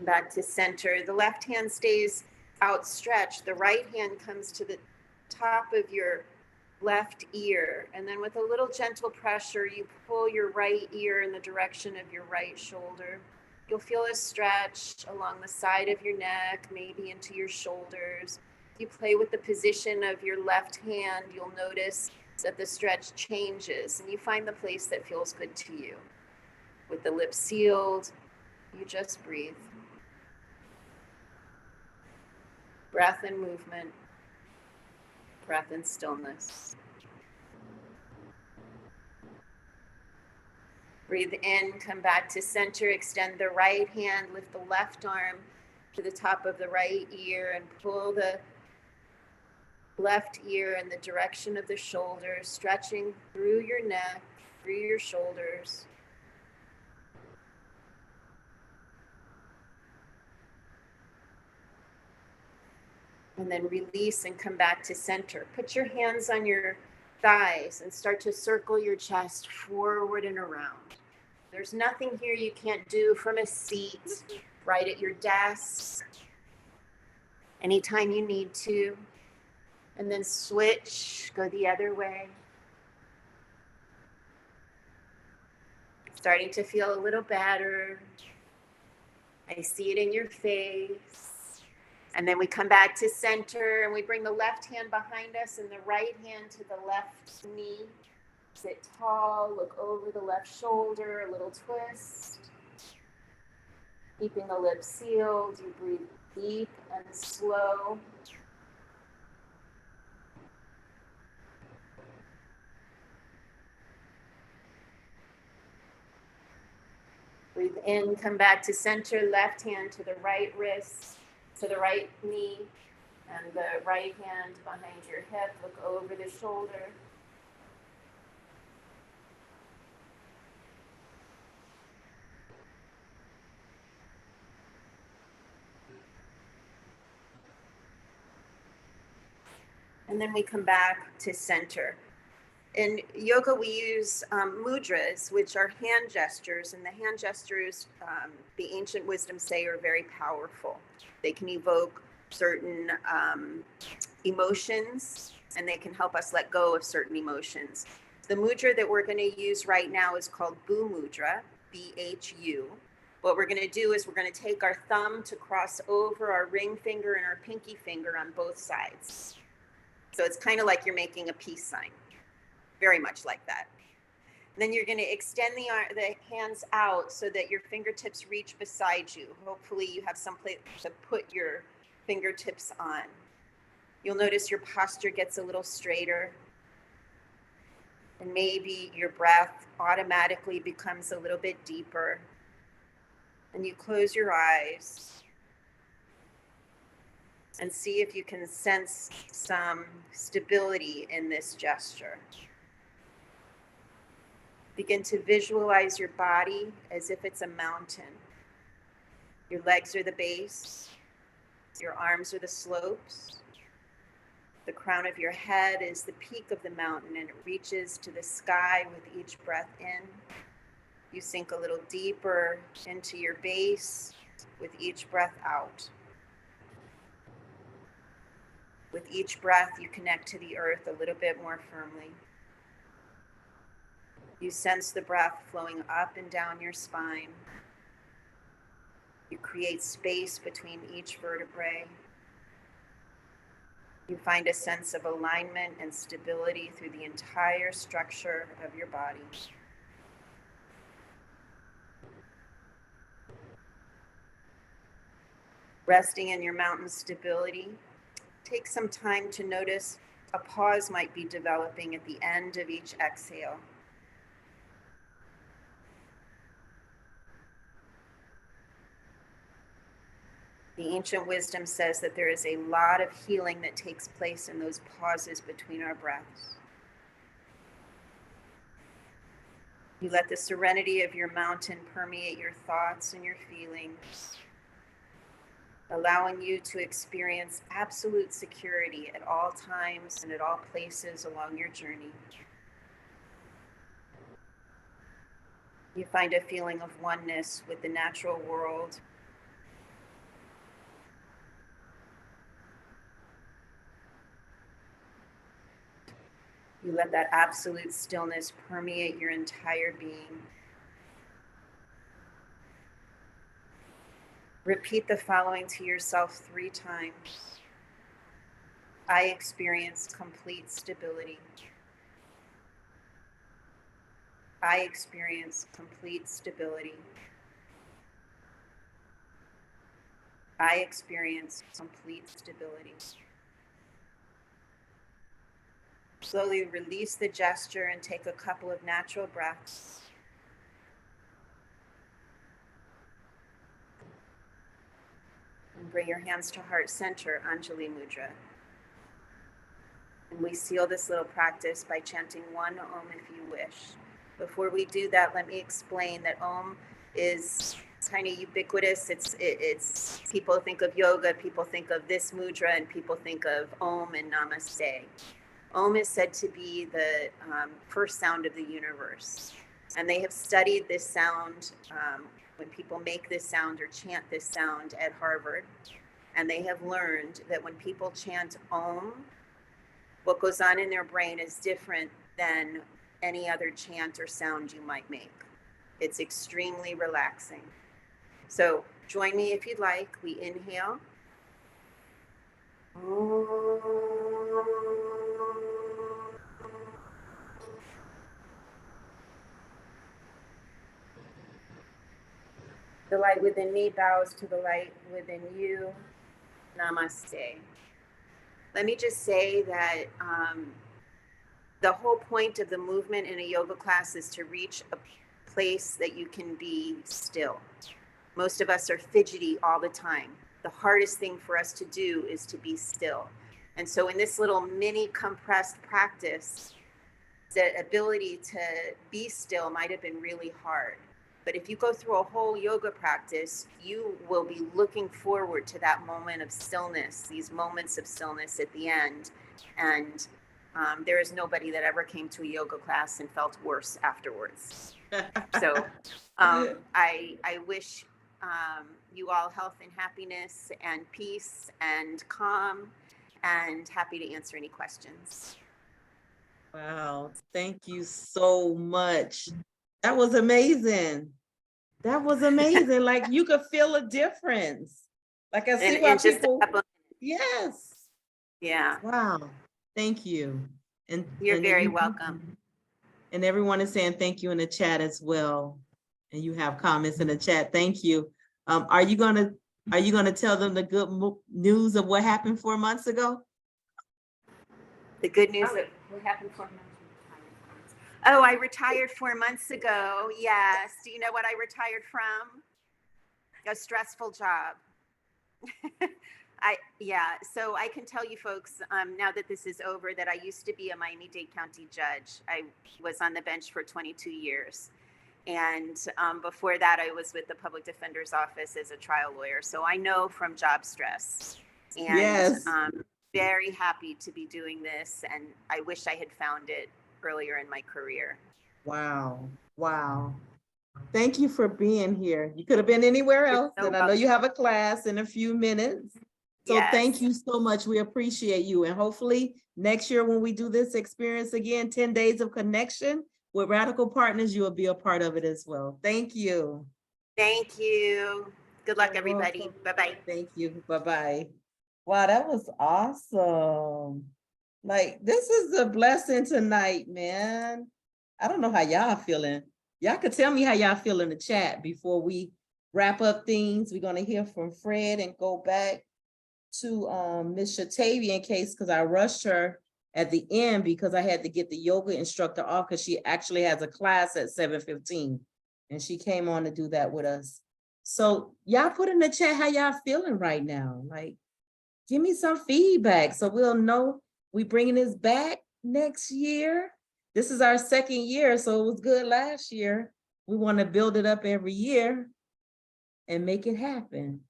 Back to center. The left hand stays outstretched. The right hand comes to the top of your left ear. And then with a little gentle pressure, you pull your right ear in the direction of your right shoulder. You'll feel a stretch along the side of your neck, maybe into your shoulders. If you play with the position of your left hand, you'll notice that the stretch changes and you find the place that feels good to you. With the lips sealed, you just breathe. Breath and movement, breath and stillness. Breathe in, come back to center, extend the right hand, lift the left arm to the top of the right ear and pull the left ear in the direction of the shoulder, stretching through your neck, through your shoulders. And then release and come back to center. Put your hands on your thighs and start to circle your chest forward and around. There's nothing here you can't do from a seat, right at your desk, anytime you need to. And then switch, go the other way. Starting to feel a little better. I see it in your face. And then we come back to center and we bring the left hand behind us and the right hand to the left knee. Sit tall, look over the left shoulder, a little twist. Keeping the lips sealed, you breathe deep and slow. Breathe in, come back to center, left hand to the right wrist, to the right knee, and the right hand behind your hip, look over the shoulder. And then we come back to center. In yoga, we use mudras, which are hand gestures, and the hand gestures, the ancient wisdom say, are very powerful. They can evoke certain emotions, and they can help us let go of certain emotions. The mudra that we're going to use right now is called Bu Mudra, B-H-U. What we're going to do is we're going to take our thumb to cross over our ring finger and our pinky finger on both sides. So it's kind of like you're making a peace sign, very much like that. And then you're going to extend the hands out so that your fingertips reach beside you. Hopefully you have some place to put your fingertips on. You'll notice your posture gets a little straighter. And maybe your breath automatically becomes a little bit deeper. And you close your eyes and see if you can sense some stability in this gesture. Begin to visualize your body as if it's a mountain. Your legs are the base, your arms are the slopes. The crown of your head is the peak of the mountain, and it reaches to the sky with each breath in. You sink a little deeper into your base with each breath out. With each breath, you connect to the earth a little bit more firmly. You sense the breath flowing up and down your spine. You create space between each vertebrae. You find a sense of alignment and stability through the entire structure of your body. Resting in your mountain stability, take some time to notice a pause might be developing at the end of each exhale. The ancient wisdom says that there is a lot of healing that takes place in those pauses between our breaths. You let the serenity of your mountain permeate your thoughts and your feelings, allowing you to experience absolute security at all times and at all places along your journey. You find a feeling of oneness with the natural world. You let that absolute stillness permeate your entire being. Repeat the following to yourself 3 times. I experience complete stability. I experience complete stability. I experience complete stability. Slowly release the gesture and take a couple of natural breaths. And bring your hands to heart center, Anjali Mudra. And we seal this little practice by chanting 1 Om if you wish. Before we do that, let me explain that Om is kind of ubiquitous. It's people think of yoga, people think of this mudra, and people think of Om and Namaste. Om is said to be the first sound of the universe. And they have studied this sound when people make this sound or chant this sound at Harvard. And they have learned that when people chant Om, what goes on in their brain is different than any other chant or sound you might make. It's extremely relaxing. So join me if you'd like. We inhale. The light within me bows to the light within you. Namaste. Let me just say that the whole point of the movement in a yoga class is to reach a place that you can be still. Most of us are fidgety all the time. The hardest thing for us to do is to be still. And so in this little mini compressed practice, the ability to be still might have been really hard. But if you go through a whole yoga practice, you will be looking forward to that moment of stillness, these moments of stillness at the end. And there is nobody that ever came to a yoga class and felt worse afterwards. So I wish you all health and happiness and peace and calm, and happy to answer any questions. Wow, thank you so much. That was amazing. That was amazing. Like you could feel a difference. Like I see why And just people, a couple, yes. yeah, Wow, thank you. And you're and very you- welcome. And everyone is saying thank you in the chat as well. And you have comments in the chat. Thank you. Are you gonna tell them the good news of what happened 4 months ago? The good news. What happened 4 months? Oh, I retired 4 months ago. Yes. Do you know what I retired from? A stressful job. So I can tell you folks, now that this is over, that I used to be a Miami-Dade County judge. I was on the bench for 22 years. And before that, I was with the public defender's office as a trial lawyer. So I know from job stress. And Yes. very happy to be doing this. And I wish I had found it earlier in my career. Wow. Wow. Thank you for being here. You could have been anywhere else, so and I know you have a class in a few minutes. So Yes. Thank you so much. We appreciate you. And hopefully next year when we do this experience again, 10 days of connection with Radical Partners, you will be a part of it as well. Thank you. Thank you. Good luck, You're everybody. welcome. Bye-bye. Thank you. Bye-bye. Wow, that was awesome. Like, this is a blessing tonight, man. I don't know how y'all feeling. Y'all could tell me how y'all feel in the chat before we wrap up things. We're gonna hear from Fred and go back to Miss Shatavia in case, because I rushed her at the end because I had to get the yoga instructor off because she actually has a class at 7:15 and she came on to do that with us. So y'all put in the chat how y'all feeling right now. Like, give me some feedback so we'll know we bringing this back next year. This is our second year, so it was good last year. We want to build it up every year and make it happen.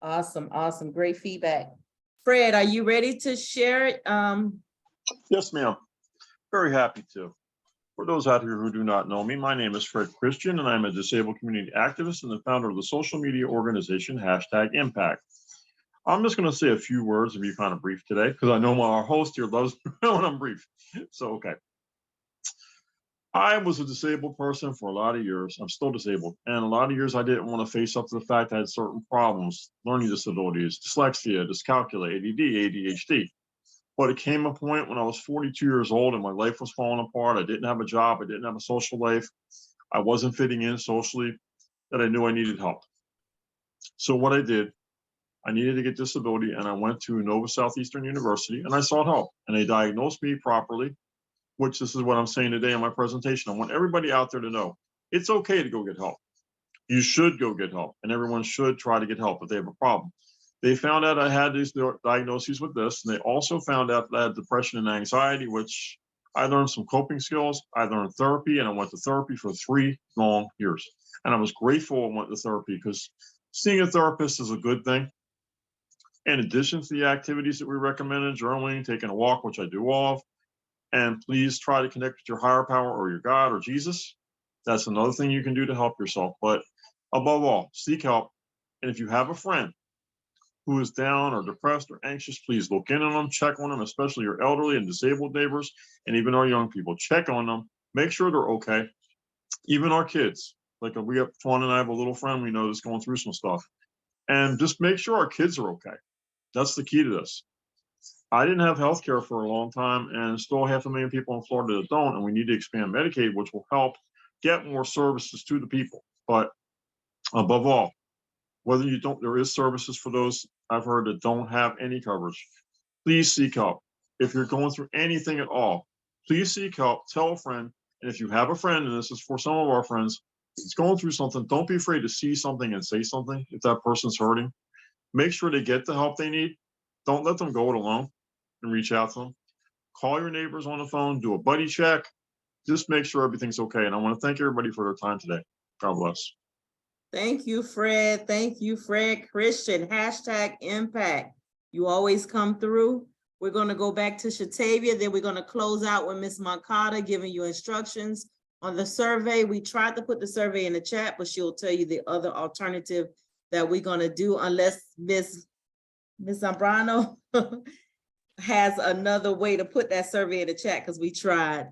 Awesome, awesome, great feedback. Fred, are you ready to share it? Yes, ma'am. Very happy to. For those out here who do not know me, my name is Fred Christian, and I'm a disabled community activist and the founder of the social media organization #Impact. I'm just going to say a few words and be kind of brief today because I know our host here loves when I'm brief. So, okay. I was a disabled person for a lot of years. I'm still disabled. And a lot of years I didn't want to face up to the fact I had certain problems, learning disabilities, dyslexia, dyscalculia, ADD, ADHD. But it came a point when I was 42 years old and my life was falling apart. I didn't have a job. I didn't have a social life. I wasn't fitting in socially, that I knew I needed help. So what I did, I needed to get disability, and I went to Nova Southeastern University and I sought help, and they diagnosed me properly, which this is what I'm saying today in my presentation. I want everybody out there to know it's okay to go get help. You should go get help, and everyone should try to get help if they have a problem. They found out I had these diagnoses with this, and they also found out that I had depression and anxiety, which I learned some coping skills. I learned therapy, and I went to therapy for 3 long years. And I was grateful I went to therapy because seeing a therapist is a good thing. In addition to the activities that we recommended, journaling, taking a walk, which I do all of, and please try to connect with your higher power or your God or Jesus. That's another thing you can do to help yourself. But above all, seek help. And if you have a friend who is down or depressed or anxious, please look in on them, check on them, especially your elderly and disabled neighbors, and even our young people. Check on them, make sure they're okay. Even our kids. Like Twan and I have a little friend we know that's going through some stuff. And just make sure our kids are okay. That's the key to this. I didn't have healthcare for a long time, and still 500,000 people in Florida that don't, and we need to expand Medicaid, which will help get more services to the people. But above all, whether you don't, there is services for those I've heard that don't have any coverage. Please seek help. If you're going through anything at all, please seek help, tell a friend. And if you have a friend, and this is for some of our friends, it's going through something, don't be afraid to see something and say something if that person's hurting. Make sure they get the help they need. Don't let them go it alone, and reach out to them. Call your neighbors on the phone, do a buddy check. Just make sure everything's okay. And I want to thank everybody for their time today. God bless. Thank you, Fred. Thank you, Fred Christian. #impact. You always come through. We're going to go back to Shatavia. Then we're going to close out with Ms. Moncada giving you instructions on the survey. We tried to put the survey in the chat, but she'll tell you the other alternative that we're going to do unless Ms. Zambrano has another way to put that survey in the chat, because we tried.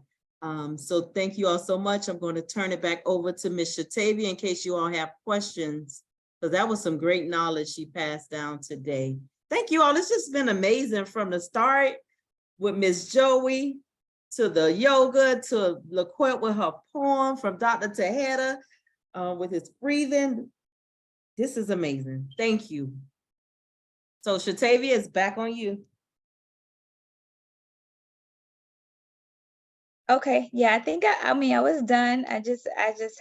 So thank you all so much. I'm going to turn it back over to Ms. Shatavia in case you all have questions, because that was some great knowledge she passed down today. Thank you all. It's just been amazing from the start with Ms. Joey to the yoga to LaQuette with her poem, from Dr. Tejeda with his breathing. This is amazing. Thank you. So Shatavia is back on you. Okay, yeah, I think I mean I was done. I just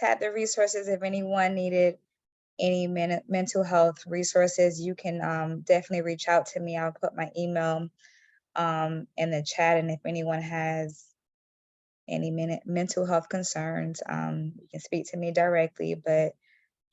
had the resources. If anyone needed any mental health resources, you can definitely reach out to me. I'll put my email in the chat, and if anyone has any mental health concerns, you can speak to me directly. But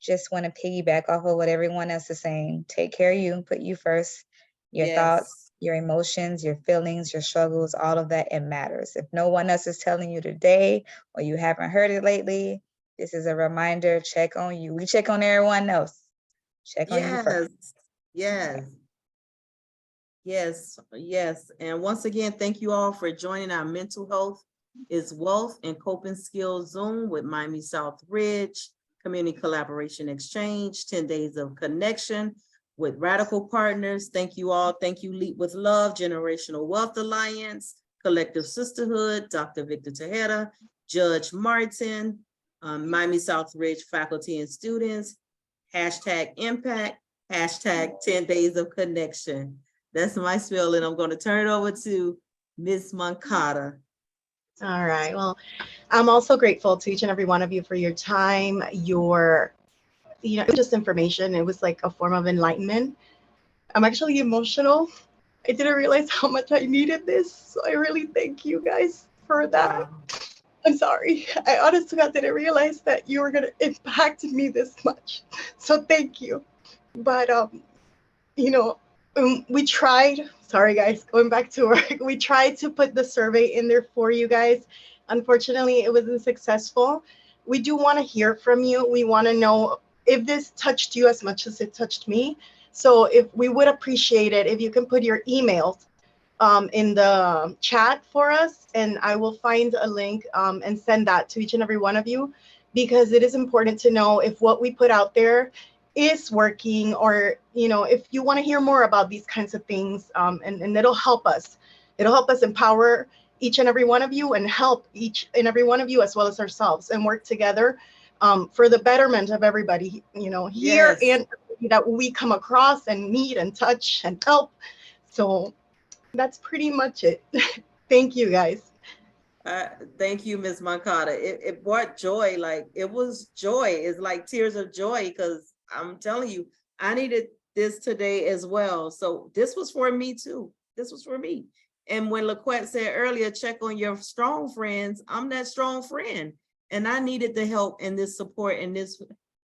just want to piggyback off of what everyone else is saying. Take care of you, put you first. Your thoughts, your emotions, your feelings, your struggles, all of that, it matters. If no one else is telling you today, or you haven't heard it lately, this is a reminder, check on you. We check on everyone else. Check on you first. Yes. Yes, yes. And once again, thank you all for joining our Mental Health is Wealth and Coping Skills Zoom with Miami Southridge Community Collaboration Exchange, 10 days of connection with radical partners. Thank you all. Thank you, Lead with Love, Generational Wealth Alliance, Collective Sisterhood, Dr. Victor Tejeda, Judge Martin, Miami Southridge faculty and students, #impact, #10 days of connection. That's my spiel, and I'm going to turn it over to Ms. Moncada. All right. Well, I'm also grateful to each and every one of you for your time, your, just information. It was like a form of enlightenment. I'm actually emotional. I didn't realize how much I needed this. So I really thank you guys for that. Wow. I'm sorry. I honestly didn't realize that you were going to impact me this much. So thank you. But, we tried, sorry guys, going back to work, we tried to put the survey in there for you guys. Unfortunately, it wasn't successful. We do want to hear from you. We want to know if this touched you as much as it touched me. So if we would appreciate it if you can put your emails in the chat for us, and I will find a link and send that to each and every one of you, because it is important to know if what we put out there is working, or if you want to hear more about these kinds of things, and it'll help us empower each and every one of you, and help each and every one of you as well as ourselves, and work together for the betterment of everybody, here, and that we come across and meet and touch and help. So that's pretty much it. Thank you guys. Thank you, Ms. Moncada. It brought joy. Like, it was joy. It's like tears of joy, because I'm telling you, I needed this today as well. So this was for me too. This was for me. And when LaQuette said earlier, check on your strong friends, I'm that strong friend. And I needed the help and this support, and this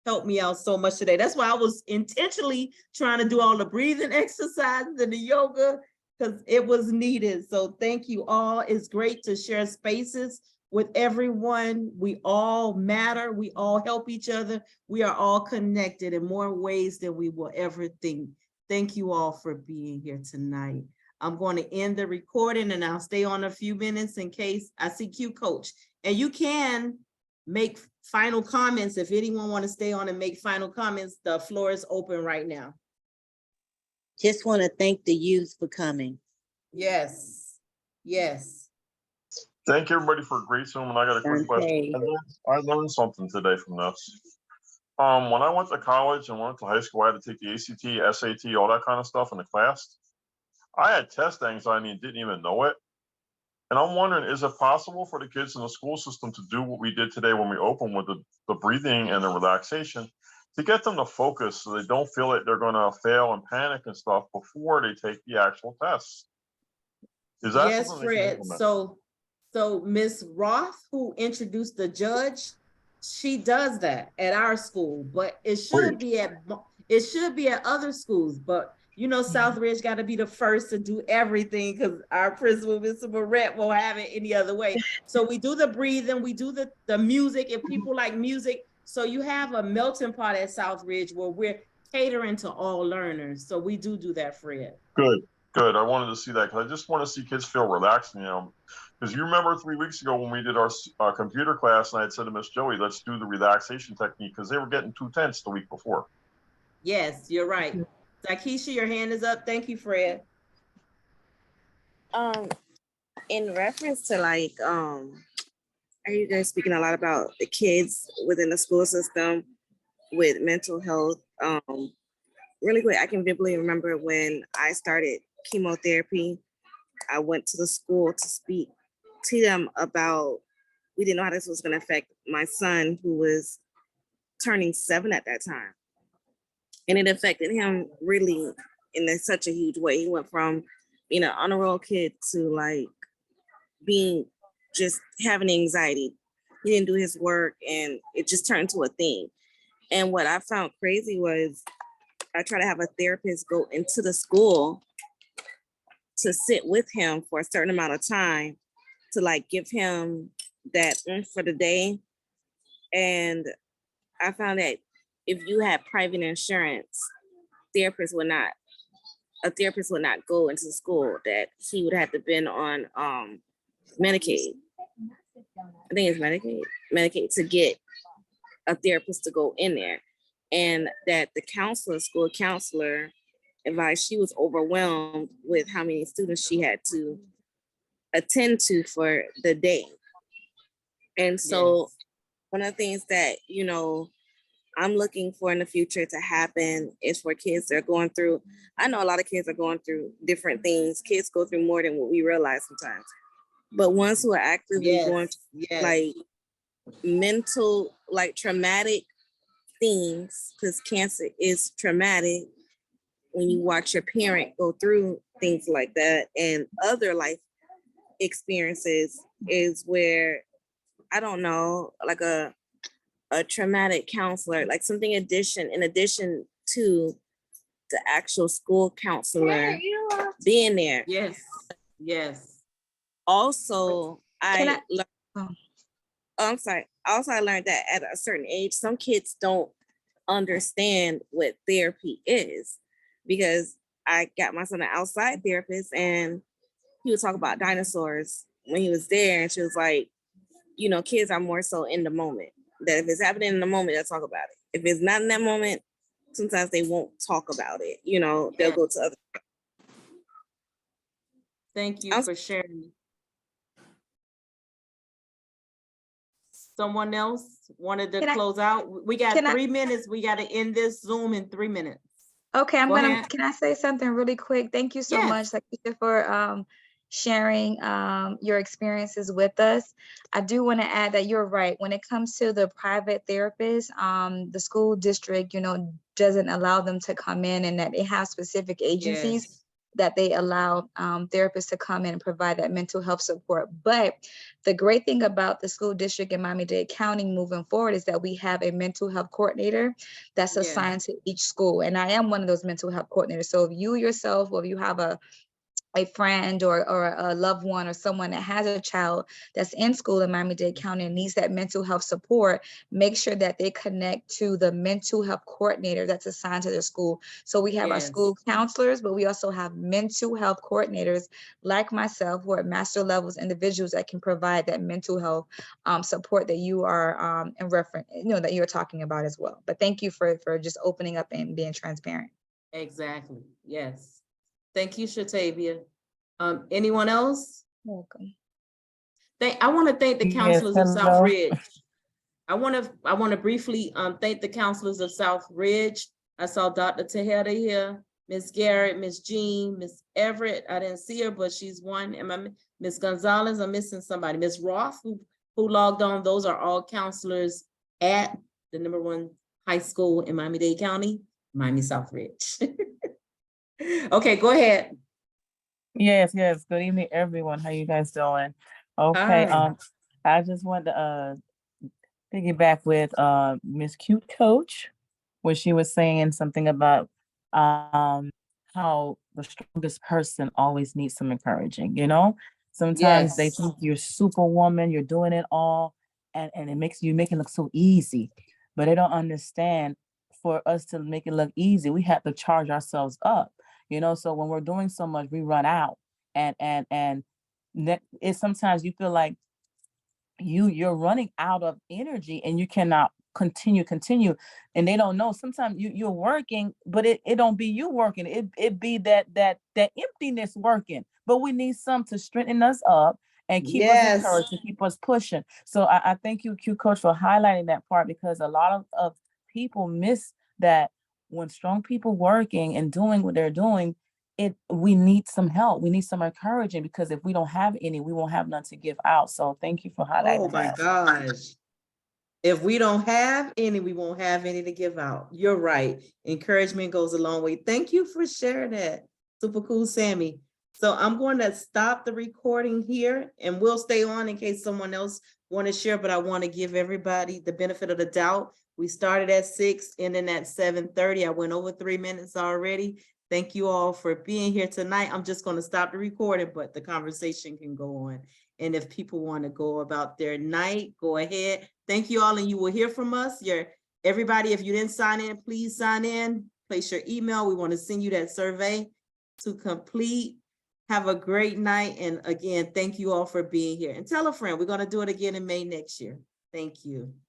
helped me out so much today. That's why I was intentionally trying to do all the breathing exercises and the yoga, because it was needed. So thank you all. It's great to share spaces with everyone. We all matter. We all help each other. We are all connected in more ways than we will ever think. Thank you all for being here tonight. I'm going to end the recording, and I'll stay on a few minutes in case I see Q Coach. And you can make final comments. If anyone want to stay on and make final comments, the floor is open right now. Just want to thank the youth for coming. Yes, yes. Thank you, everybody, for a great Zoom, and I got a quick question. Dante. I learned something today from this. When I went to college and went to high school, I had to take the ACT, SAT, all that kind of stuff in the class. I had test anxiety and didn't even know it. And I'm wondering, is it possible for the kids in the school system to do what we did today when we opened with the breathing and the relaxation, to get them to focus so they don't feel like they're going to fail and panic and stuff before they take the actual tests? Is that Yes, something they can Fred. implement? So Miss Roth, who introduced the judge, she does that at our school, but it should be at other schools. But you know, Southridge got to be the first to do everything because our principal, Mr. Moret, won't have it any other way. So we do the breathing, we do the music. If people like music, so you have a melting pot at Southridge where we're catering to all learners. So we do that, Fred. Good, good. I wanted to see that because I just want to see kids feel relaxed, you know. Because you remember 3 weeks ago when we did our computer class, and I had said to Miss Joey, let's do the relaxation technique because they were getting too tense the week before. Yes, you're right. Takesha, your hand is up. Thank you, Fred. In reference to like, are you guys speaking a lot about the kids within the school system with mental health? Really quick, I can vividly remember when I started chemotherapy, I went to the school to speak to them about, we didn't know how this was going to affect my son who was turning 7 at that time. And it affected him really in such a huge way. He went from being an honor roll kid to like being just having anxiety. He didn't do his work and it just turned into a thing. And what I found crazy was I try to have a therapist go into the school to sit with him for a certain amount of time to like give him that for the day. And I found that if you had private insurance, a therapist would not go into school, that he would have to been on Medicaid. I think it's Medicaid to get a therapist to go in there. And that the school counselor advised she was overwhelmed with how many students she had to attend to for the day. And so one of the things that, you know, I'm looking for in the future to happen is for kids that are going through, I know a lot of kids are going through different things. Kids go through more than what we realize sometimes. But ones who are actively going through like mental, like traumatic things, because cancer is traumatic when you watch your parent go through things like that, and other life experiences is where, I don't know, like a traumatic counselor, like something in addition to the actual school counselor being there. Yes. Also, I learned that at a certain age, some kids don't understand what therapy is, because I got my son an outside therapist and he would talk about dinosaurs when he was there. And she was like, you know, kids are more so in the moment, that if it's happening in the moment, they'll talk about it. If it's not in that moment, sometimes they won't talk about it. You know, they'll go to other. Thank you for sharing. Someone else wanted to close out? We got 3 minutes. We got to end this Zoom in 3 minutes. Okay, can I say something really quick? Thank you so much, Takesha, for sharing your experiences with us. I do want to add that you're right. When it comes to the private therapist, the school district, you know, doesn't allow them to come in, and that they have specific agencies that they allow therapists to come in and provide that mental health support. But the great thing about the school district in Miami-Dade County moving forward is that we have a mental health coordinator that's assigned to each school. And I am one of those mental health coordinators. So if you yourself, or if you have a friend or a loved one or someone that has a child that's in school in Miami-Dade County and needs that mental health support, make sure that they connect to the mental health coordinator that's assigned to their school. So we have our school counselors, but we also have mental health coordinators like myself, who are master levels individuals that can provide that mental health support that you are in reference, you know, that you're talking about as well. But thank you for just opening up and being transparent. Exactly. Yes. Thank you, Shatavia. Anyone else? Welcome. I want to thank the Yes, counselors of hello. Southridge. I want to briefly thank the counselors of Southridge. I saw Dr. Tejeda here, Miss Garrett, Miss Jean, Miss Everett. I didn't see her, but she's one. Miss Gonzalez, I'm missing somebody. Miss Roth, who logged on. Those are all counselors at the #1 high school in Miami-Dade County, Miami Southridge. Okay, go ahead. Yes, yes. Good evening, everyone. How you guys doing? Okay, Hi. I just wanted to piggyback with Miss Cute Coach, where she was saying something about how the strongest person always needs some encouraging, you know? Sometimes they Yes. think you're superwoman, you're doing it all, and it makes you make it look so easy. But they don't understand for us to make it look easy, we have to charge ourselves up, you know. So when we're doing so much, we run out. And it's sometimes you feel like you're running out of energy and you cannot continue and they don't know sometimes you're working, but it don't be you working, it be that emptiness working, but we need some to strengthen us up and keep us Yes. encouraged to keep us pushing. So I thank you, Q Coach, for highlighting that part, because a lot of people miss that when strong people working and doing what they're doing, we need some help. We need some encouraging, because if we don't have any, we won't have none to give out. So thank you for Oh highlighting my that. gosh. If we don't have any, we won't have any to give out. You're right. Encouragement goes a long way. Thank you for sharing that. Super cool, Sammy. So I'm going to stop the recording here and we'll stay on in case someone else want to share, but I want to give everybody the benefit of the doubt. We started at 6, ending at 7:30. I went over 3 minutes already. Thank you all for being here tonight. I'm just going to stop the recording, but the conversation can go on. And if people want to go about their night, go ahead. Thank you all, and you will hear from us. Everybody, if you didn't sign in, please sign in. Place your email. We want to send you that survey to complete. Have a great night. And again, thank you all for being here. And tell a friend. We're going to do it again in May next year. Thank you.